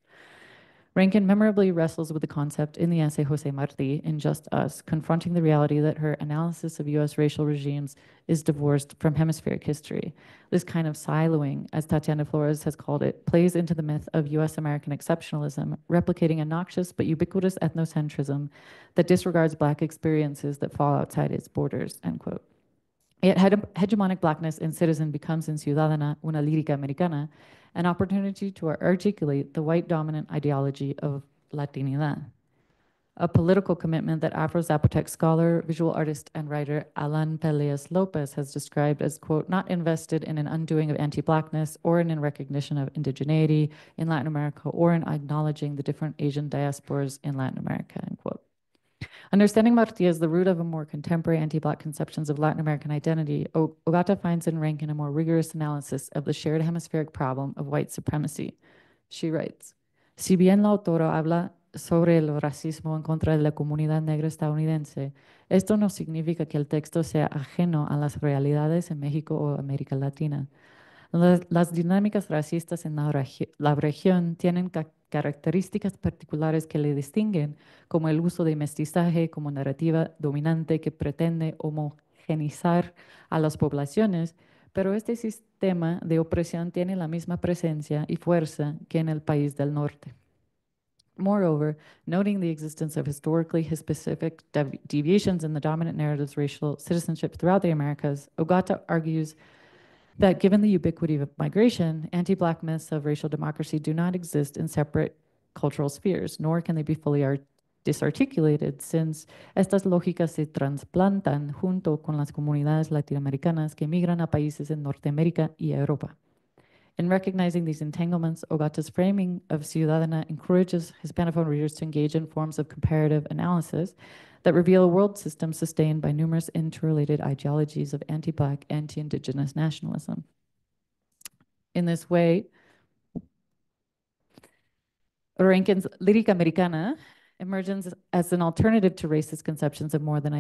Rankin memorably wrestles with the concept in the essay Jose Marti in Just Us, confronting the reality that her analysis of US racial regimes is divorced from hemispheric history. This kind of siloing, as Tatiana Flores has called it, plays into the myth of US American exceptionalism, replicating a noxious but ubiquitous ethnocentrism that disregards Black experiences that fall outside its borders, end quote. Yet hegemonic Blackness in Citizen becomes in Ciudadana una lírica americana, an opportunity to articulate the white dominant ideology of Latinidad, a political commitment that Afro-Zapotec scholar, visual artist, and writer Alan Peleas Lopez has described as, quote, not invested in an undoing of anti-Blackness or in recognition of indigeneity in Latin America or in acknowledging the different Asian diasporas in Latin America, end quote. Understanding Marti as the root of a more contemporary anti-Black conceptions of Latin American identity, Ogata finds in Rankin a more rigorous analysis of the shared hemispheric problem of white supremacy. She writes, si bien la autora habla sobre el racismo en contra de la comunidad negra estadounidense, esto no significa que el texto sea ajeno a las realidades en México o América Latina. Las dinámicas racistas en la región tienen características particulares que le distinguen, como el uso de mestizaje como narrativa dominante que pretende homogenizar a las poblaciones, pero este sistema de opresión tiene la misma presencia y fuerza que en el país del norte. Moreover, noting the existence of historically specific deviations in the dominant narrative's racial citizenship throughout the Americas, Ogata argues that given the ubiquity of migration, anti-Black myths of racial democracy do not exist in separate cultural spheres, nor can they be fully disarticulated, since estas lógicas se transplantan junto con las comunidades latinoamericanas que migran a países en Norteamérica y Europa. In recognizing these entanglements, Ogata's framing of Ciudadana encourages Hispanophone readers to engage in forms of comparative analysis that reveal a world system sustained by numerous interrelated ideologies of anti-Black, anti-Indigenous nationalism. In this way, Rankin's Lírica Americana emerges as an alternative to racist conceptions of more than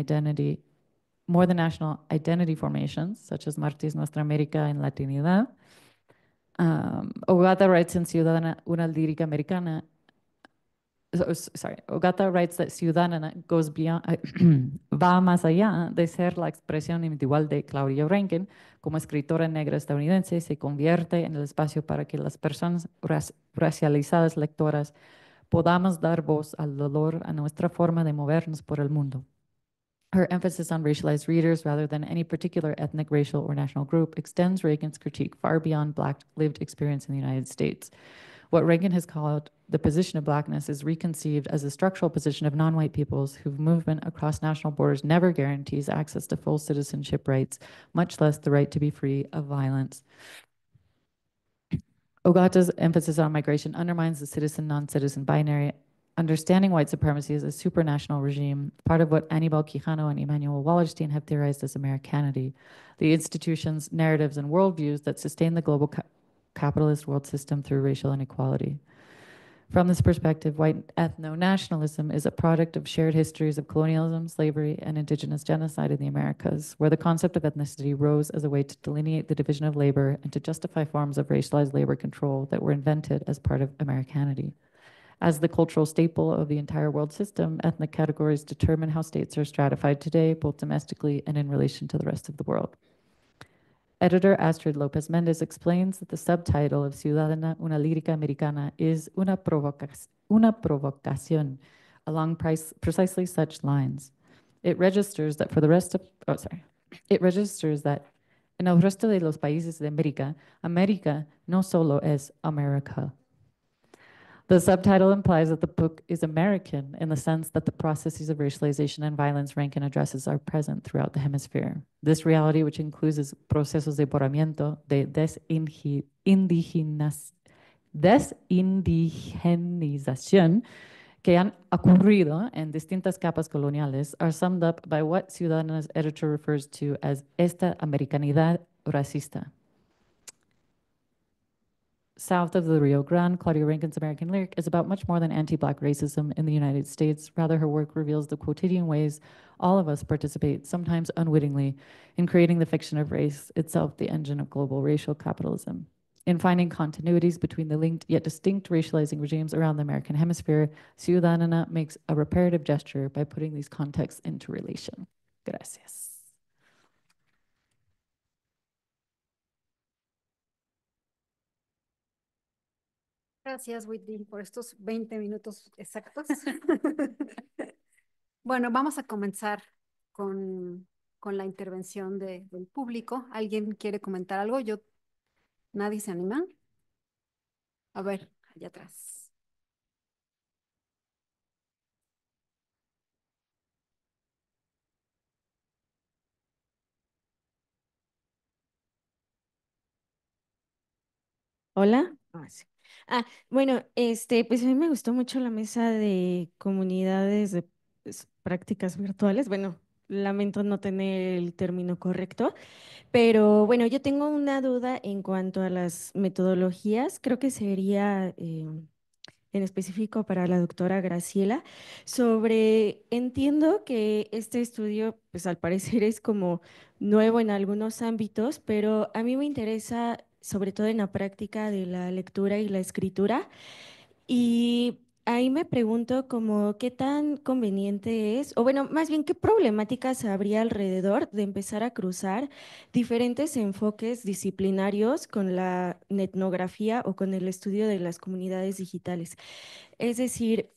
national identity formations, such as Martís Nuestra América and Latinidad. Ogata writes in Ciudadana una lírica americana. Ogata writes that Ciudadana goes beyond, va más allá de ser la expresión individual de Claudia Rankine como escritora negra estadounidense, se convierte en el espacio para que las personas racializadas lectoras podamos dar voz al dolor a nuestra forma de movernos por el mundo. Her emphasis on racialized readers rather than any particular ethnic, racial, or national group extends Reagan's critique far beyond Black lived experience in the United States. What Reagan has called the position of Blackness is reconceived as a structural position of non-white peoples whose movement across national borders never guarantees access to full citizenship rights, much less the right to be free of violence. Ogata's emphasis on migration undermines the citizen-non-citizen binary. Understanding white supremacy as a supranational regime, part of what Aníbal Quijano and Emmanuel Wallerstein have theorized as Americanity, the institutions, narratives, and worldviews that sustain the global capitalist world system through racial inequality. From this perspective, white ethno-nationalism is a product of shared histories of colonialism, slavery, and indigenous genocide in the Americas, where the concept of ethnicity rose as a way to delineate the division of labor and to justify forms of racialized labor control that were invented as part of Americanity. As the cultural staple of the entire world system, ethnic categories determine how states are stratified today, both domestically and in relation to the rest of the world. Editor Astrid Lopez Mendez explains that the subtitle of Ciudadana una lírica americana is una provocación along precisely such lines. It registers that en el resto de los países de América, América no solo es America. The subtitle implies that the book is American in the sense that the processes of racialization and violence Rankin addresses are present throughout the hemisphere. This reality, which includes procesos de borramiento, de desindigenización que han ocurrido en distintas capas coloniales, are summed up by what Ciudadana's editor refers to as esta americanidad racista. South of the Rio Grande, Claudia Rankine's American Lyric is about much more than anti-Black racism in the United States. Rather, her work reveals the quotidian ways all of us participate, sometimes unwittingly, in creating the fiction of race, itself the engine of global racial capitalism. In finding continuities between the linked yet distinct racializing regimes around the American hemisphere, Ciudadana makes a reparative gesture by putting these contexts into relation. Gracias. Gracias, Whitney, por estos 20 minutos exactos. Bueno, vamos a comenzar con la intervención del público. ¿Alguien quiere comentar algo? ¿Nadie se anima? A ver, allá atrás. Hola. Sí. Bueno, pues a mí me gustó mucho la mesa de comunidades de prácticas virtuales. Bueno, lamento no tener el término correcto, pero bueno, yo tengo una duda en cuanto a las metodologías. Creo que sería en específico para la doctora Graciela, entiendo que este estudio, pues al parecer es como nuevo en algunos ámbitos, pero a mí me interesa sobre todo en la práctica de la lectura y la escritura. Y ahí me pregunto como qué tan conveniente es, o bueno, más bien qué problemáticas habría alrededor de empezar a cruzar diferentes enfoques disciplinarios con la etnografía o con el estudio de las comunidades digitales. Es decir,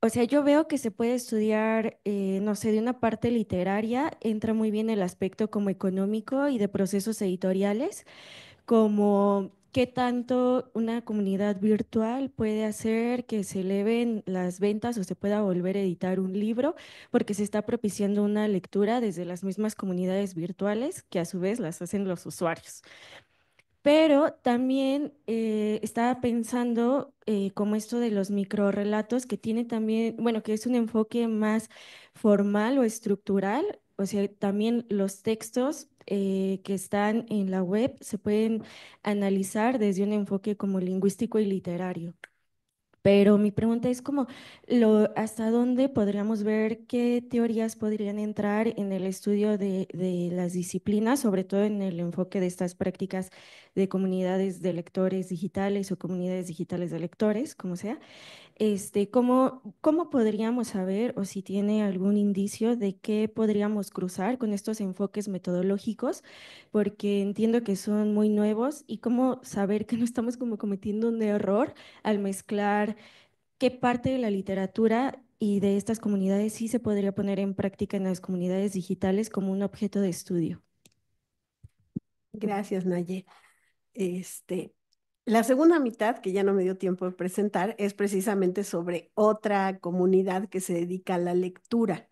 o sea, yo veo que se puede estudiar, no sé, de una parte literaria, entra muy bien el aspecto como económico y de procesos editoriales, como qué tanto una comunidad virtual puede hacer que se eleven las ventas o se pueda volver a editar un libro, porque se está propiciando una lectura desde las mismas comunidades virtuales que a su vez las hacen los usuarios. Pero también estaba pensando como esto de los microrrelatos, que tiene también, bueno, que es un enfoque más formal o estructural, o sea, también los textos que están en la web se pueden analizar desde un enfoque como lingüístico y literario. Pero mi pregunta es como, ¿hasta dónde podríamos ver qué teorías podrían entrar en el estudio de las disciplinas, sobre todo en el enfoque de estas prácticas de comunidades de lectores digitales o comunidades digitales de lectores, como sea? ¿Cómo podríamos saber o si tiene algún indicio de qué podríamos cruzar con estos enfoques metodológicos? Porque entiendo que son muy nuevos y cómo saber que no estamos como cometiendo un error al mezclar qué parte de la literatura y de estas comunidades sí se podría poner en práctica en las comunidades digitales como un objeto de estudio. Gracias, Naye. Este, la segunda mitad, que ya no me dio tiempo de presentar, es precisamente sobre otra comunidad que se dedica a la lectura.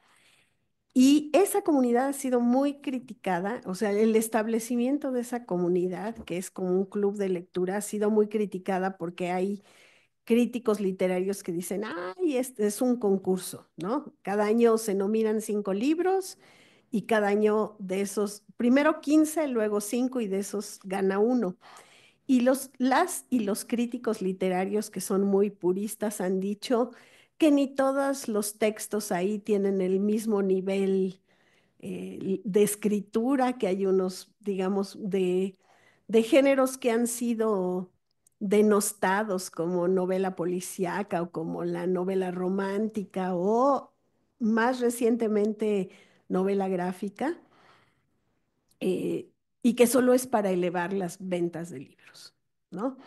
Y esa comunidad ha sido muy criticada, o sea, el establecimiento de esa comunidad, que es como un club de lectura, ha sido muy criticada porque hay críticos literarios que dicen, ay, este es un concurso, ¿no? Cada año se nominan 5 libros y cada año de esos, primero 15, luego 5 y de esos gana uno. Y los críticos literarios que son muy puristas han dicho que ni todos los textos ahí tienen el mismo nivel de escritura, que hay unos, digamos, de géneros que han sido denostados como novela policíaca o como la novela romántica o más recientemente novela gráfica, eh, y que solo es para elevar las ventas de libros, ¿no?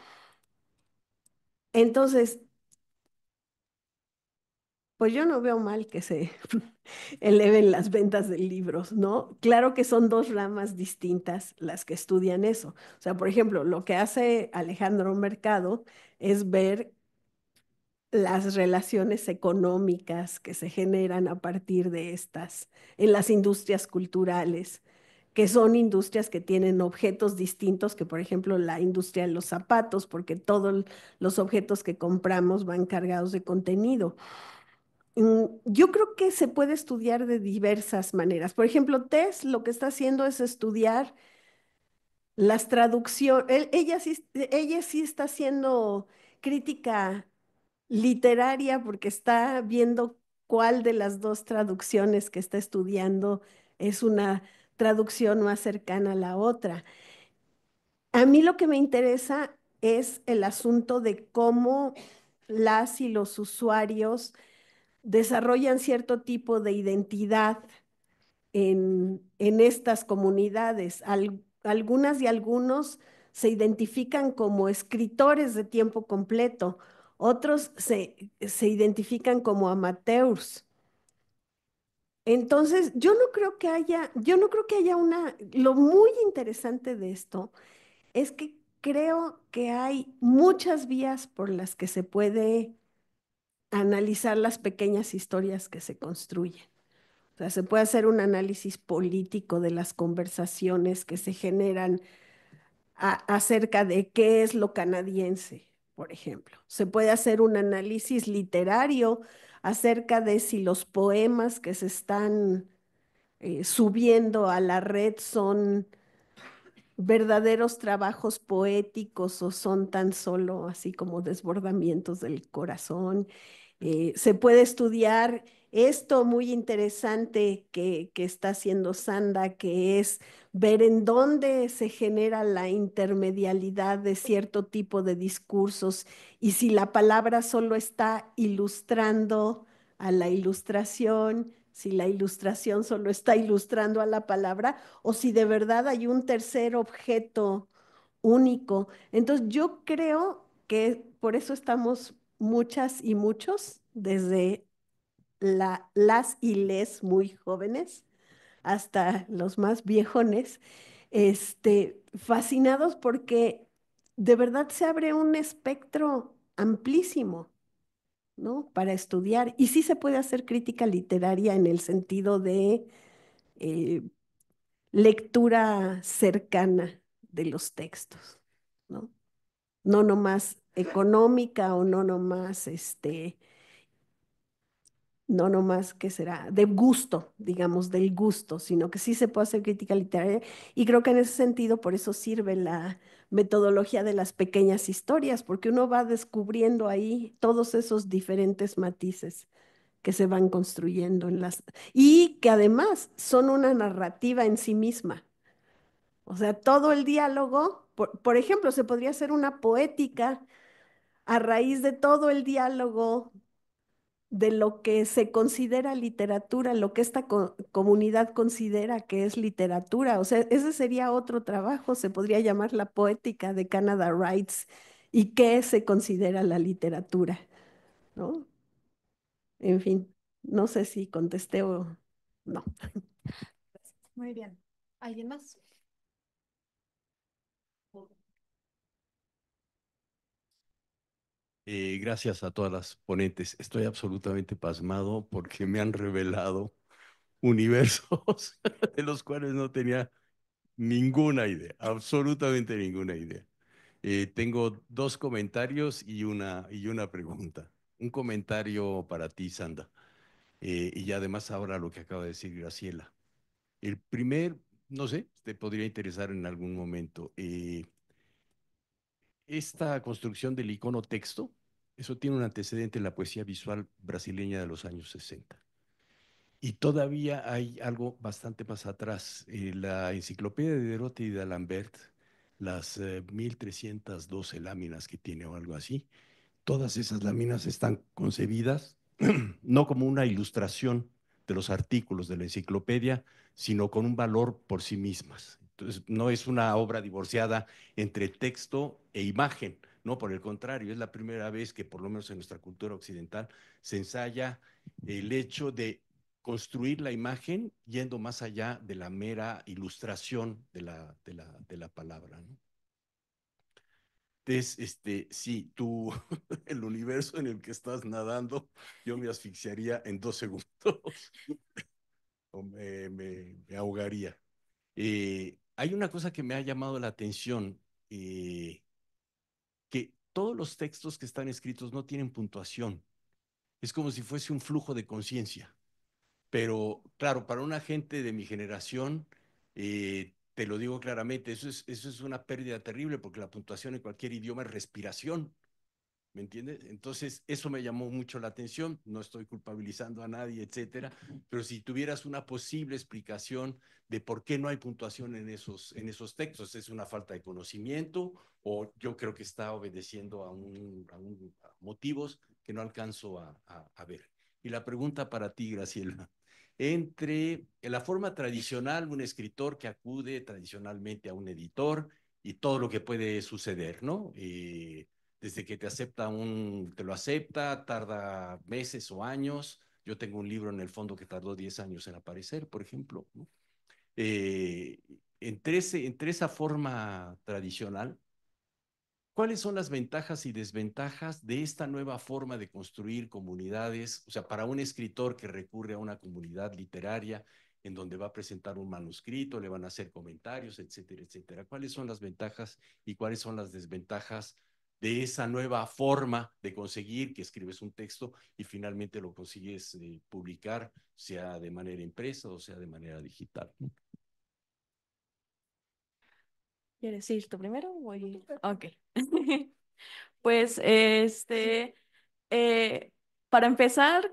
Entonces, pues yo no veo mal que se eleven las ventas de libros, ¿no? Claro que son dos ramas distintas las que estudian eso. O sea, por ejemplo, lo que hace Alejandro Mercado es ver las relaciones económicas que se generan a partir de estas en las industrias culturales, que son industrias que tienen objetos distintos que, por ejemplo, la industria de los zapatos, porque todos los objetos que compramos van cargados de contenido. Yo creo que se puede estudiar de diversas maneras. Por ejemplo, Tess lo que está haciendo es estudiar las traducciones. Ella sí está haciendo crítica literaria porque está viendo cuál de las dos traducciones que está estudiando es una traducción más cercana a la otra. A mí lo que me interesa es el asunto de cómo las y los usuarios desarrollan cierto tipo de identidad en estas comunidades. Algunas y algunos se identifican como escritores de tiempo completo, otros se identifican como amateurs. Entonces, yo no creo que haya lo muy interesante de esto es que creo que hay muchas vías por las que se puede analizar las pequeñas historias que se construyen. O sea, se puede hacer un análisis político de las conversaciones que se generan acerca de qué es lo canadiense, por ejemplo. Se puede hacer un análisis literario acerca de si los poemas que se están subiendo a la red son verdaderos trabajos poéticos o son tan solo así como desbordamientos del corazón. Se puede estudiar esto muy interesante que está haciendo Sanda, que es ver en dónde se genera la intermedialidad de cierto tipo de discursos y si la palabra solo está ilustrando a la ilustración, si la ilustración solo está ilustrando a la palabra o si de verdad hay un tercer objeto único. Entonces yo creo que por eso estamos muchas y muchos, desde las y les muy jóvenes hasta los más viejones, fascinados porque de verdad se abre un espectro amplísimo, ¿no? Para estudiar. Y sí se puede hacer crítica literaria en el sentido de eh, lectura cercana de los textos, ¿no? No nomás económica o no nomás, no nomás, ¿qué será? De gusto, digamos, del gusto, sino que sí se puede hacer crítica literaria. Y creo que en ese sentido, por eso sirve la metodología de las pequeñas historias, porque uno va descubriendo ahí todos esos diferentes matices que se van construyendo en las... Y que además son una narrativa en sí misma. O sea, todo el diálogo, por ejemplo, se podría hacer una poética a raíz de todo el diálogo de lo que se considera literatura, lo que esta comunidad considera que es literatura. O sea, ese sería otro trabajo, se podría llamar la poética de Canada Rights y qué se considera la literatura, ¿no? En fin, no sé si contesté o no. Muy bien. ¿Alguien más? Gracias a todas las ponentes. Estoy absolutamente pasmado porque me han revelado universos de los cuales no tenía ninguna idea, absolutamente ninguna idea. Tengo dos comentarios y una pregunta. Un comentario para ti, Sanda, y además ahora lo que acaba de decir Graciela. El primer, no sé, te podría interesar en algún momento. Esta construcción del icono texto, eso tiene un antecedente en la poesía visual brasileña de los años 60. Y todavía hay algo bastante más atrás. La enciclopedia de Diderot y de D'Alembert, las 1312 láminas que tiene o algo así, todas esas láminas están concebidas no como una ilustración de los artículos de la enciclopedia, sino con un valor por sí mismas. Entonces, no es una obra divorciada entre texto e imagen, no, por el contrario, es la primera vez que, por lo menos en nuestra cultura occidental, se ensaya el hecho de construir la imagen yendo más allá de la mera ilustración de la palabra, ¿no? Entonces, sí, tú, el universo en el que estás nadando, yo me asfixiaría en 2 segundos o me ahogaría. Hay una cosa que me ha llamado la atención, que todos los textos que están escritos no tienen puntuación. Es como si fuese un flujo de conciencia. Pero claro, para una gente de mi generación, te lo digo claramente, eso es una pérdida terrible porque la puntuación en cualquier idioma es respiración. ¿Me entiendes? Entonces, eso me llamó mucho la atención. No estoy culpabilizando a nadie, etcétera. Pero si tuvieras una posible explicación de por qué no hay puntuación en esos textos, ¿es una falta de conocimiento o yo creo que está obedeciendo a motivos que no alcanzo a ver? Y la pregunta para ti, Graciela. Entre la forma tradicional, un escritor que acude tradicionalmente a un editor y todo lo que puede suceder, ¿no? Desde que te lo acepta, tarda meses o años. Yo tengo un libro en el fondo que tardó 10 años en aparecer, por ejemplo, ¿no? Eh, entre esa forma tradicional, ¿cuáles son las ventajas y desventajas de esta nueva forma de construir comunidades? O sea, para un escritor que recurre a una comunidad literaria en donde va a presentar un manuscrito, le van a hacer comentarios, etcétera, etcétera. ¿Cuáles son las ventajas y cuáles son las desventajas de esa nueva forma de conseguir que escribes un texto y finalmente lo consigues publicar, sea de manera impresa o sea de manera digital? ¿Quieres ir tú primero? Voy. Ok. Pues, eh, para empezar,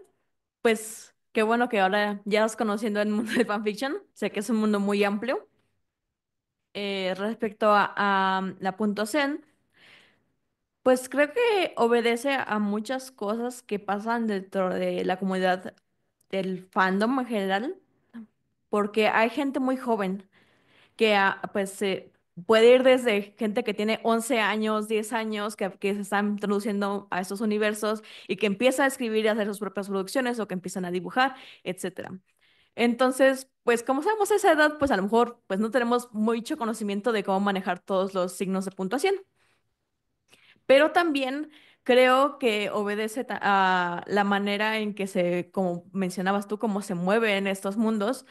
pues, qué bueno que ahora ya vas conociendo el mundo del fanfiction. Sé que es un mundo muy amplio. Respecto a la puntuación, pues creo que obedece a muchas cosas que pasan dentro de la comunidad del fandom en general, porque hay gente muy joven que pues puede ir desde gente que tiene 11 años, 10 años, que se están introduciendo a estos universos y que empieza a escribir y a hacer sus propias producciones o que empiezan a dibujar, etcétera. Entonces, pues como sabemos esa edad, pues a lo mejor pues no tenemos mucho conocimiento de cómo manejar todos los signos de puntuación. Pero también creo que obedece a la manera en que como mencionabas tú, cómo se mueve en estos mundos,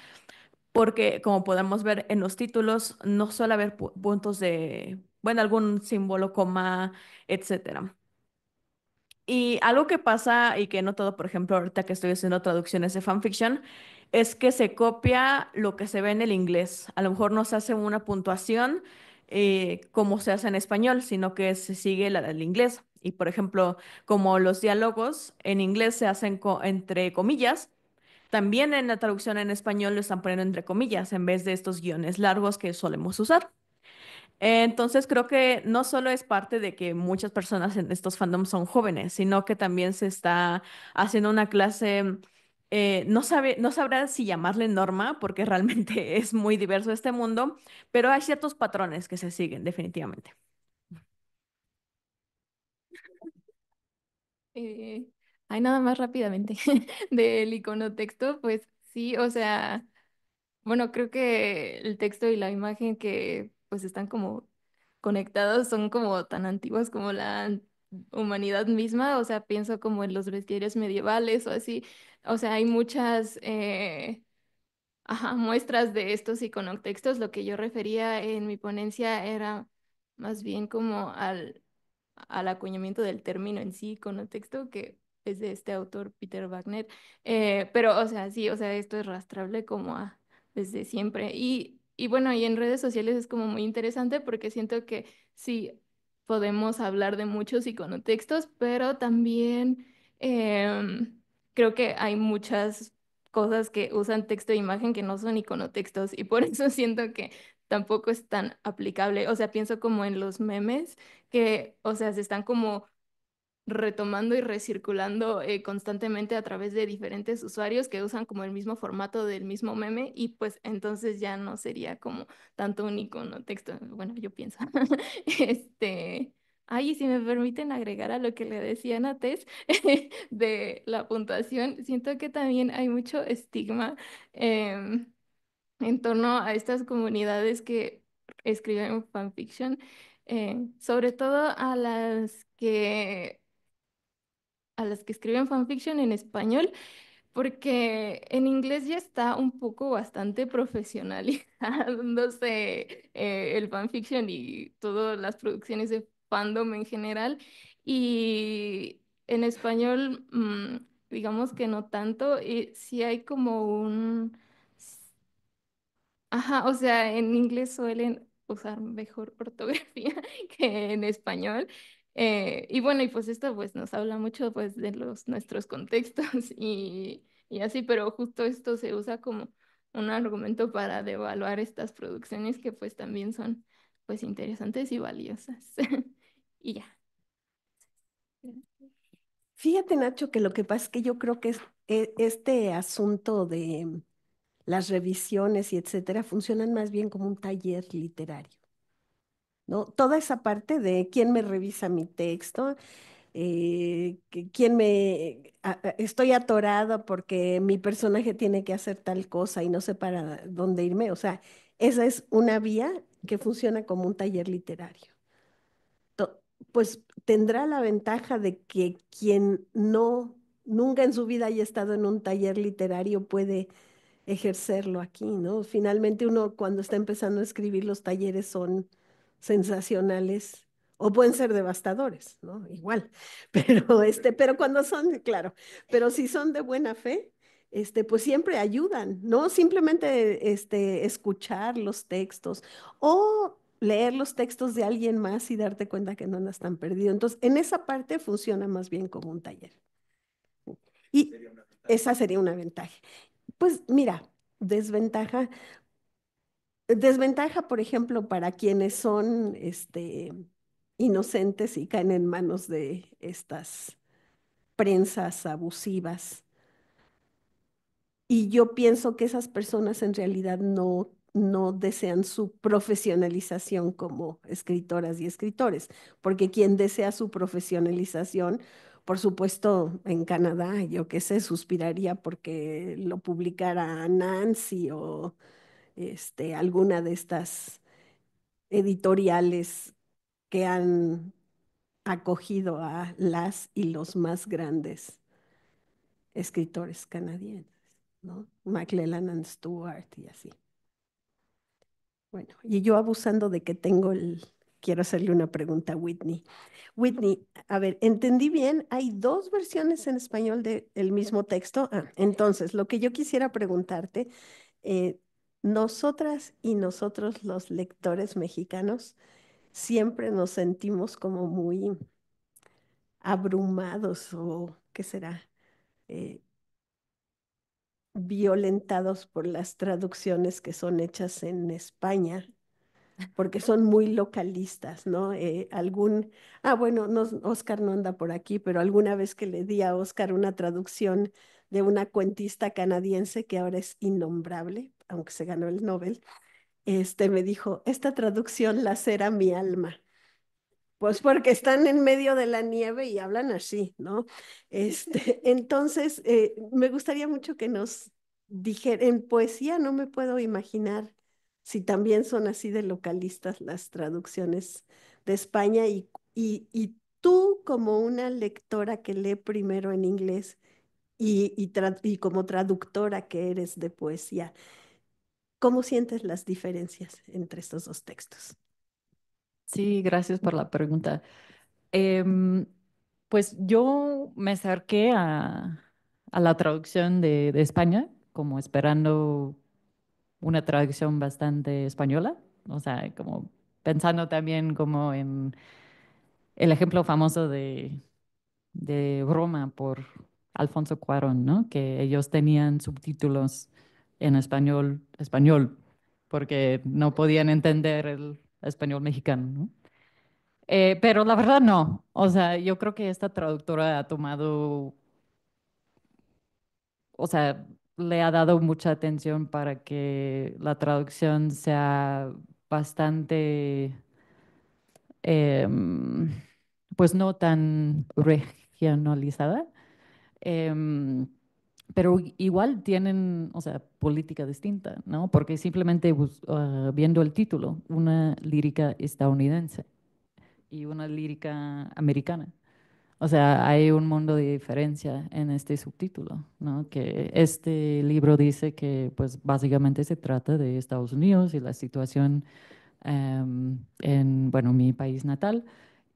porque como podemos ver en los títulos, no suele haber puntos de, bueno, algún símbolo, coma, etcétera. Y algo que pasa y que he notado, por ejemplo, ahorita que estoy haciendo traducciones de fanfiction, es que se copia lo que se ve en el inglés. A lo mejor no se hace una puntuación como se hace en español, sino que se sigue la del inglés. Y, por ejemplo, como los diálogos en inglés se hacen entre comillas, también en la traducción en español lo están poniendo entre comillas en vez de estos guiones largos que solemos usar. Entonces creo que no solo es parte de que muchas personas en estos fandoms son jóvenes, sino que también se está haciendo una clase, no sabrá si llamarle norma, porque realmente es muy diverso este mundo, pero hay ciertos patrones que se siguen definitivamente. Eh, Hay nada más rápidamente del icono texto, pues sí, o sea, bueno, creo que el texto y la imagen que pues están como conectados son como tan antiguas como la humanidad misma, o sea, pienso como en los bestiarios medievales o así, o sea, hay muchas ajá, muestras de estos iconotextos. Lo que yo refería en mi ponencia era más bien como al acuñamiento del término en sí, iconotexto, que es de este autor, Peter Wagner. Pero, o sea, sí, o sea, esto es rastrable como a desde siempre. Y bueno, y en redes sociales es como muy interesante porque siento que sí podemos hablar de muchos iconotextos, pero también creo que hay muchas cosas que usan texto e imagen que no son iconotextos y por eso siento que tampoco es tan aplicable. O sea, pienso como en los memes que, o sea, se están como retomando y recirculando constantemente a través de diferentes usuarios que usan como el mismo formato del mismo meme y pues entonces ya no sería como tanto un icono texto. Bueno, yo pienso. Este, ay, y si me permiten agregar a lo que le decían a Tess de la puntuación, siento que también hay mucho estigma en torno a estas comunidades que escriben fanfiction, sobre todo a las que escriben fanfiction en español, porque en inglés ya está un poco bastante profesionalizándose el fanfiction y todas las producciones de fandom en general. Y en español, digamos que no tanto, y sí hay como un... Ajá, o sea, en inglés suelen usar mejor ortografía que en español. Y bueno, y pues esto pues nos habla mucho pues de nuestros contextos y así, pero justo esto se usa como un argumento para devaluar estas producciones que pues también son pues interesantes y valiosas. Y ya. Fíjate, Nacho, que lo que pasa es que yo creo que este asunto de las revisiones y etcétera funcionan más bien como un taller literario, ¿no? Toda esa parte de quién me revisa mi texto, quién estoy atorada porque mi personaje tiene que hacer tal cosa y no sé para dónde irme. O sea, esa es una vía que funciona como un taller literario. Pues tendrá la ventaja de que quien nunca en su vida haya estado en un taller literario puede ejercerlo aquí, ¿no? Finalmente uno cuando está empezando a escribir los talleres son sensacionales o pueden ser devastadores, ¿no? Igual, pero cuando son, claro, pero si son de buena fe, pues siempre ayudan, ¿no? Simplemente escuchar los textos o leer los textos de alguien más y darte cuenta que no andas tan perdido. Entonces, en esa parte funciona más bien como un taller. Y esa sería una ventaja. Pues mira, desventaja, desventaja, por ejemplo, para quienes son inocentes y caen en manos de estas prensas abusivas. Y yo pienso que esas personas en realidad no desean su profesionalización como escritoras y escritores, porque quien desea su profesionalización, por supuesto, en Canadá, yo qué sé, suspiraría porque lo publicara Nancy o alguna de estas editoriales que han acogido a las y los más grandes escritores canadienses, ¿no? McClellan and Stewart y así. Bueno, y yo abusando de que quiero hacerle una pregunta a Whitney. Whitney, a ver, ¿entendí bien? ¿Hay dos versiones en español del mismo texto? Ah, entonces, lo que yo quisiera preguntarte, eh, nosotras y nosotros los lectores mexicanos siempre nos sentimos como muy abrumados o, ¿qué será? Eh, violentados por las traducciones que son hechas en España, porque son muy localistas, ¿no? Bueno, no, Oscar no anda por aquí, pero alguna vez que le di a Oscar una traducción de una cuentista canadiense que ahora es innombrable, aunque se ganó el Nobel, me dijo, esta traducción lacera mi alma. Pues porque están en medio de la nieve y hablan así, ¿no? Entonces, me gustaría mucho que nos dijeran, en poesía no me puedo imaginar si también son así de localistas las traducciones de España y tú como una lectora que lee primero en inglés y como traductora que eres de poesía, ¿cómo sientes las diferencias entre estos dos textos? Sí, gracias por la pregunta. Em, pues yo me acerqué a la traducción de España, como esperando una traducción bastante española, o sea, como pensando también como en el ejemplo famoso de Roma por Alfonso Cuarón, ¿no? Que ellos tenían subtítulos en español, español, porque no podían entender el español mexicano, ¿no? Pero la verdad no, o sea, yo creo que esta traductora ha tomado, o sea, le ha dado mucha atención para que la traducción sea bastante, em, pues no tan regionalizada, em, pero igual tienen, o sea, política distinta, ¿no? Porque simplemente viendo el título, una lírica estadounidense y una lírica americana. O sea, hay un mundo de diferencia en este subtítulo, ¿no? Que este libro dice que, pues, básicamente se trata de Estados Unidos y la situación en, bueno, mi país natal,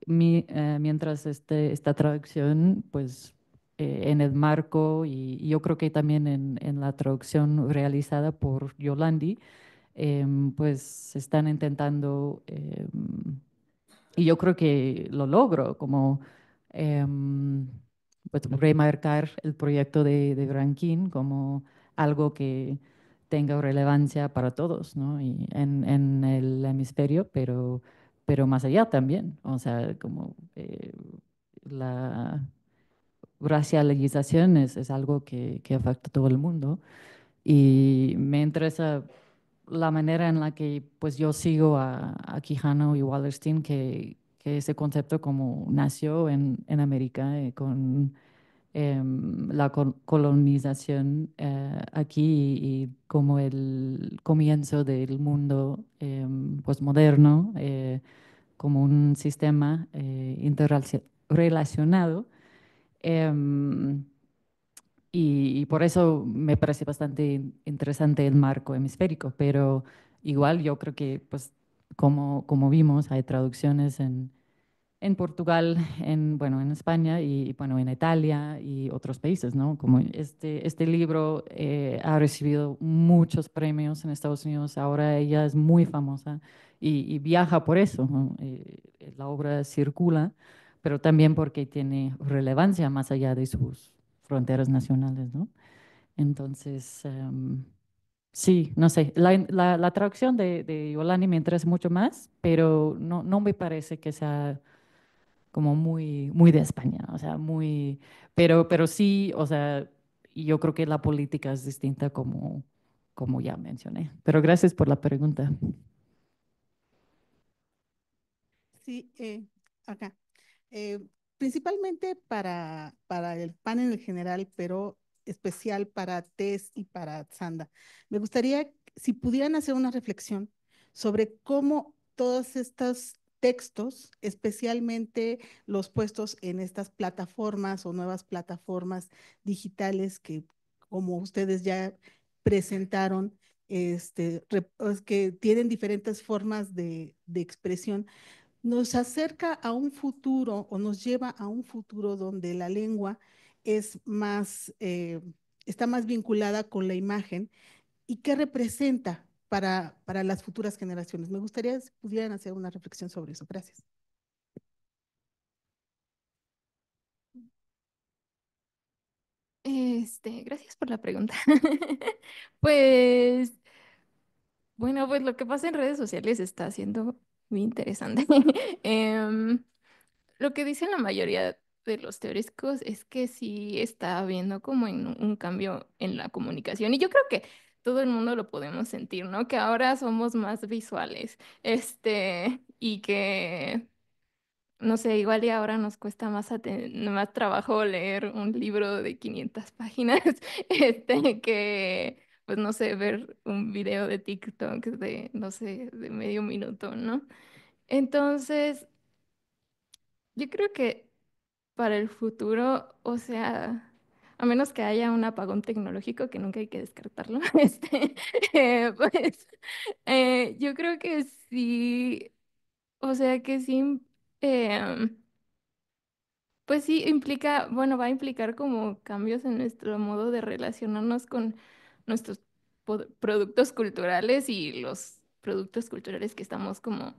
mientras esta traducción, pues, en el marco y yo creo que también en la traducción realizada por Yolandi, pues, están intentando y yo creo que lo logro, como em, pues, remarcar el proyecto de Rankin como algo que tenga relevancia para todos, ¿no? Y en el hemisferio, pero más allá también. O sea, como la racialización es algo que afecta a todo el mundo. Y me interesa la manera en la que pues yo sigo a Quijano y Wallerstein, que ese concepto como nació en América con la colonización aquí y como el comienzo del mundo pues moderno, como un sistema interrelacionado. em, y por eso me parece bastante interesante el marco hemisférico, pero igual yo creo que, pues, como vimos, hay traducciones en Portugal, bueno, en España y, bueno, en Italia y otros países, ¿no? Como este libro ha recibido muchos premios en Estados Unidos, ahora ella es muy famosa y viaja por eso, ¿no? La obra circula, pero también porque tiene relevancia más allá de sus fronteras nacionales, ¿no? Entonces, sí, no sé, la traducción de Yolandi me interesa mucho más, pero no me parece que sea como muy de España, o sea, pero sí, o sea, y yo creo que la política es distinta como ya mencioné. Pero gracias por la pregunta. Sí, acá. Eh, principalmente para el panel en general, pero especial para Tess y para Sanda. Me gustaría si pudieran hacer una reflexión sobre cómo todos estos textos, especialmente los puestos en estas plataformas o nuevas plataformas digitales que, como ustedes ya presentaron, que tienen diferentes formas de expresión, nos acerca a un futuro o nos lleva a un futuro donde la lengua es más, está más vinculada con la imagen y qué representa para las futuras generaciones. Me gustaría si pudieran hacer una reflexión sobre eso. Gracias. Gracias por la pregunta. Pues, bueno, pues lo que pasa en redes sociales está siendo muy interesante. Em, lo que dicen la mayoría de los teóricos es que sí está habiendo como un cambio en la comunicación. Y yo creo que todo el mundo lo podemos sentir, ¿no? Que ahora somos más visuales, y que no sé, igual y ahora nos cuesta más trabajo leer un libro de 500 páginas, que, pues no sé, ver un video de TikTok de, no sé, de medio minuto, ¿no? Entonces, yo creo que para el futuro, o sea, a menos que haya un apagón tecnológico, que nunca hay que descartarlo, pues, yo creo que sí, o sea, que sí. em, Pues sí, implica, bueno, va a implicar como cambios en nuestro modo de relacionarnos con nuestros productos culturales y los productos culturales que estamos como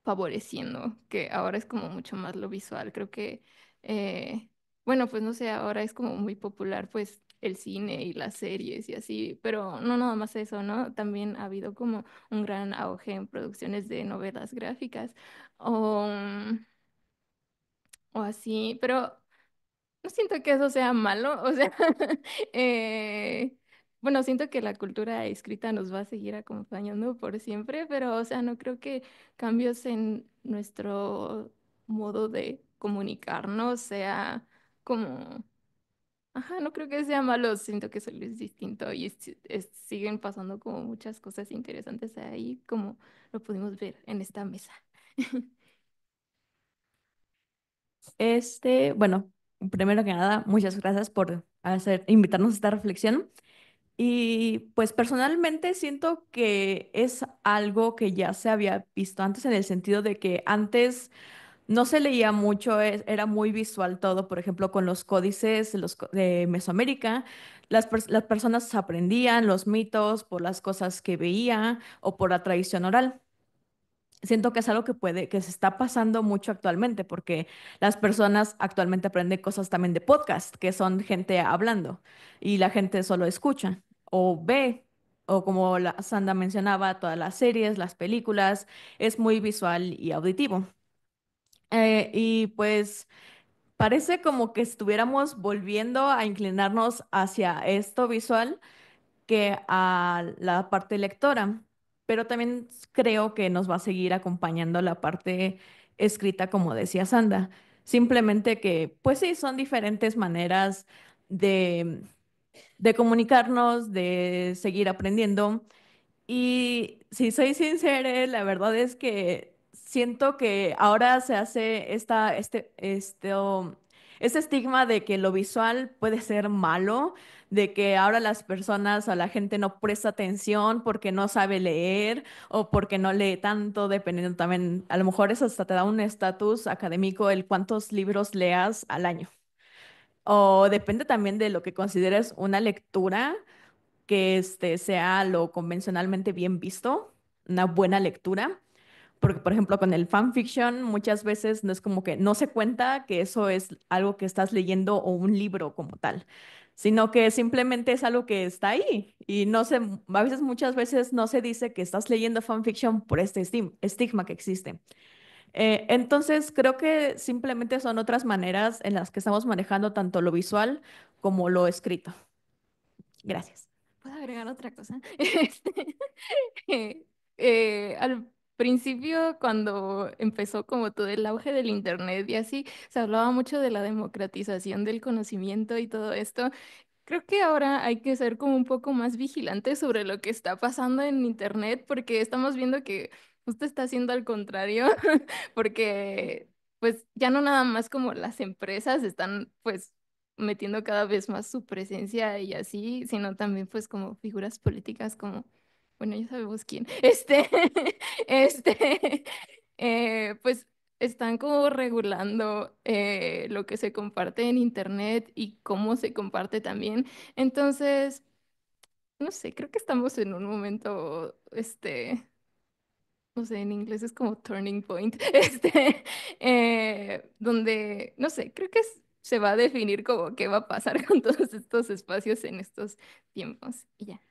favoreciendo, que ahora es como mucho más lo visual. Creo que, bueno, pues no sé, ahora es como muy popular pues el cine y las series y así, pero no nada más eso, ¿no? También ha habido como un gran auge en producciones de novelas gráficas o, o así, pero no siento que eso sea malo, o sea, bueno, siento que la cultura escrita nos va a seguir acompañando por siempre, pero, o sea, no creo que cambios en nuestro modo de comunicarnos sea como, ajá, no creo que sea malo, siento que solo es distinto y siguen pasando como muchas cosas interesantes ahí, como lo pudimos ver en esta mesa. Bueno, primero que nada, muchas gracias por invitarnos a esta reflexión. Y pues personalmente siento que es algo que ya se había visto antes en el sentido de que antes no se leía mucho, era muy visual todo, por ejemplo, con los códices de Mesoamérica, las personas aprendían los mitos por las cosas que veía o por la tradición oral. Siento que es algo que se está pasando mucho actualmente, porque las personas actualmente aprenden cosas también de podcast, que son gente hablando, y la gente solo escucha o ve, o como la Sandra mencionaba, todas las series, las películas, es muy visual y auditivo. Y pues parece como que estuviéramos volviendo a inclinarnos hacia esto visual que a la parte lectora, pero también creo que nos va a seguir acompañando la parte escrita, como decía Sanda. Simplemente que, pues sí, son diferentes maneras de, de comunicarnos, de seguir aprendiendo. Y si soy sincera, la verdad es que siento que ahora se hace este estigma de que lo visual puede ser malo, de que ahora las personas o la gente no presta atención porque no sabe leer o porque no lee tanto, dependiendo también, a lo mejor eso hasta te da un estatus académico el cuántos libros leas al año. O depende también de lo que consideres una lectura que sea lo convencionalmente bien visto, una buena lectura. Porque, por ejemplo, con el fanfiction muchas veces no es como que no se cuenta que eso es algo que estás leyendo o un libro como tal, sino que simplemente es algo que está ahí y no se, a veces, muchas veces no se dice que estás leyendo fanfiction por este estigma que existe. Entonces, creo que simplemente son otras maneras en las que estamos manejando tanto lo visual como lo escrito. Gracias. ¿Puedo agregar otra cosa? Eh, principio, cuando empezó como todo el auge del internet y así, se hablaba mucho de la democratización del conocimiento y todo esto. Creo que ahora hay que ser como un poco más vigilantes sobre lo que está pasando en internet, porque estamos viendo que justo está haciendo al contrario, porque pues ya no nada más como las empresas están pues metiendo cada vez más su presencia y así, sino también pues como figuras políticas como, bueno, ya sabemos quién, este, pues están como regulando lo que se comparte en internet y cómo se comparte también. Entonces, no sé, creo que estamos en un momento, no sé, en inglés es como turning point, donde, no sé, creo que se va a definir como qué va a pasar con todos estos espacios en estos tiempos. Y ya.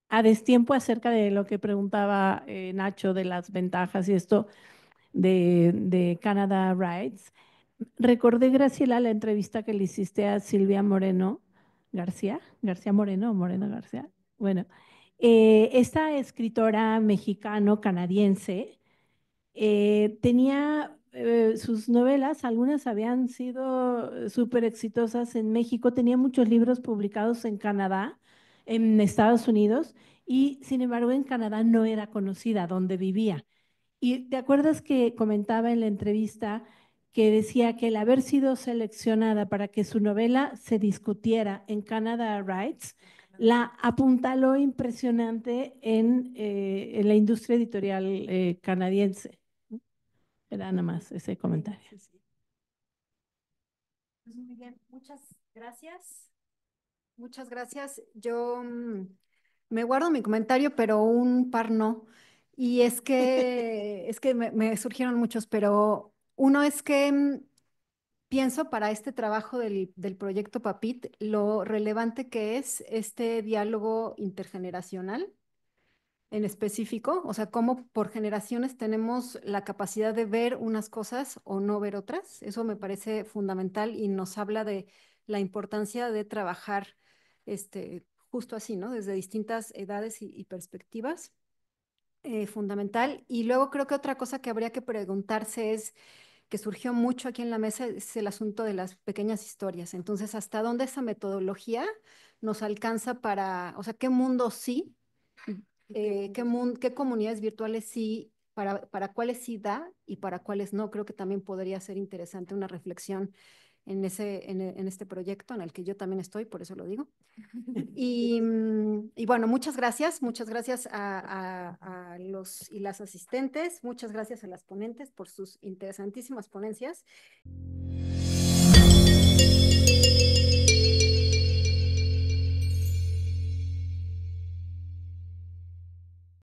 A destiempo acerca de lo que preguntaba Nacho de las ventajas y esto de Canada Rights. Recordé, Graciela, la entrevista que le hiciste a Silvia Moreno García, García Moreno o Moreno García. Bueno, esta escritora mexicano-canadiense tenía sus novelas, algunas habían sido súper exitosas en México, tenía muchos libros publicados en Canadá, en Estados Unidos, y sin embargo en Canadá no era conocida donde vivía. Y te acuerdas que comentaba en la entrevista que decía que el haber sido seleccionada para que su novela se discutiera en Canada Rights la apuntaló impresionante en la industria editorial canadiense. Era nada más ese comentario. Pues muy bien, muchas gracias. Muchas gracias. Yo me guardo mi comentario, pero un par no. Y es que me surgieron muchos, pero uno es que pienso para este trabajo del proyecto Papit lo relevante que es este diálogo intergeneracional en específico, o sea, cómo por generaciones tenemos la capacidad de ver unas cosas o no ver otras. Eso me parece fundamental y nos habla de la importancia de trabajar justo así, ¿no? Desde distintas edades y perspectivas. Fundamental. Y luego creo que otra cosa que habría que preguntarse es que surgió mucho aquí en la mesa es el asunto de las pequeñas historias. Entonces, ¿hasta dónde esa metodología nos alcanza para, o sea, qué mundo sí, qué comunidades virtuales sí, para cuáles sí da y para cuáles no? Creo que también podría ser interesante una reflexión en este proyecto en el que yo también estoy, por eso lo digo. Y bueno, muchas gracias a los y las asistentes, muchas gracias a las ponentes por sus interesantísimas ponencias.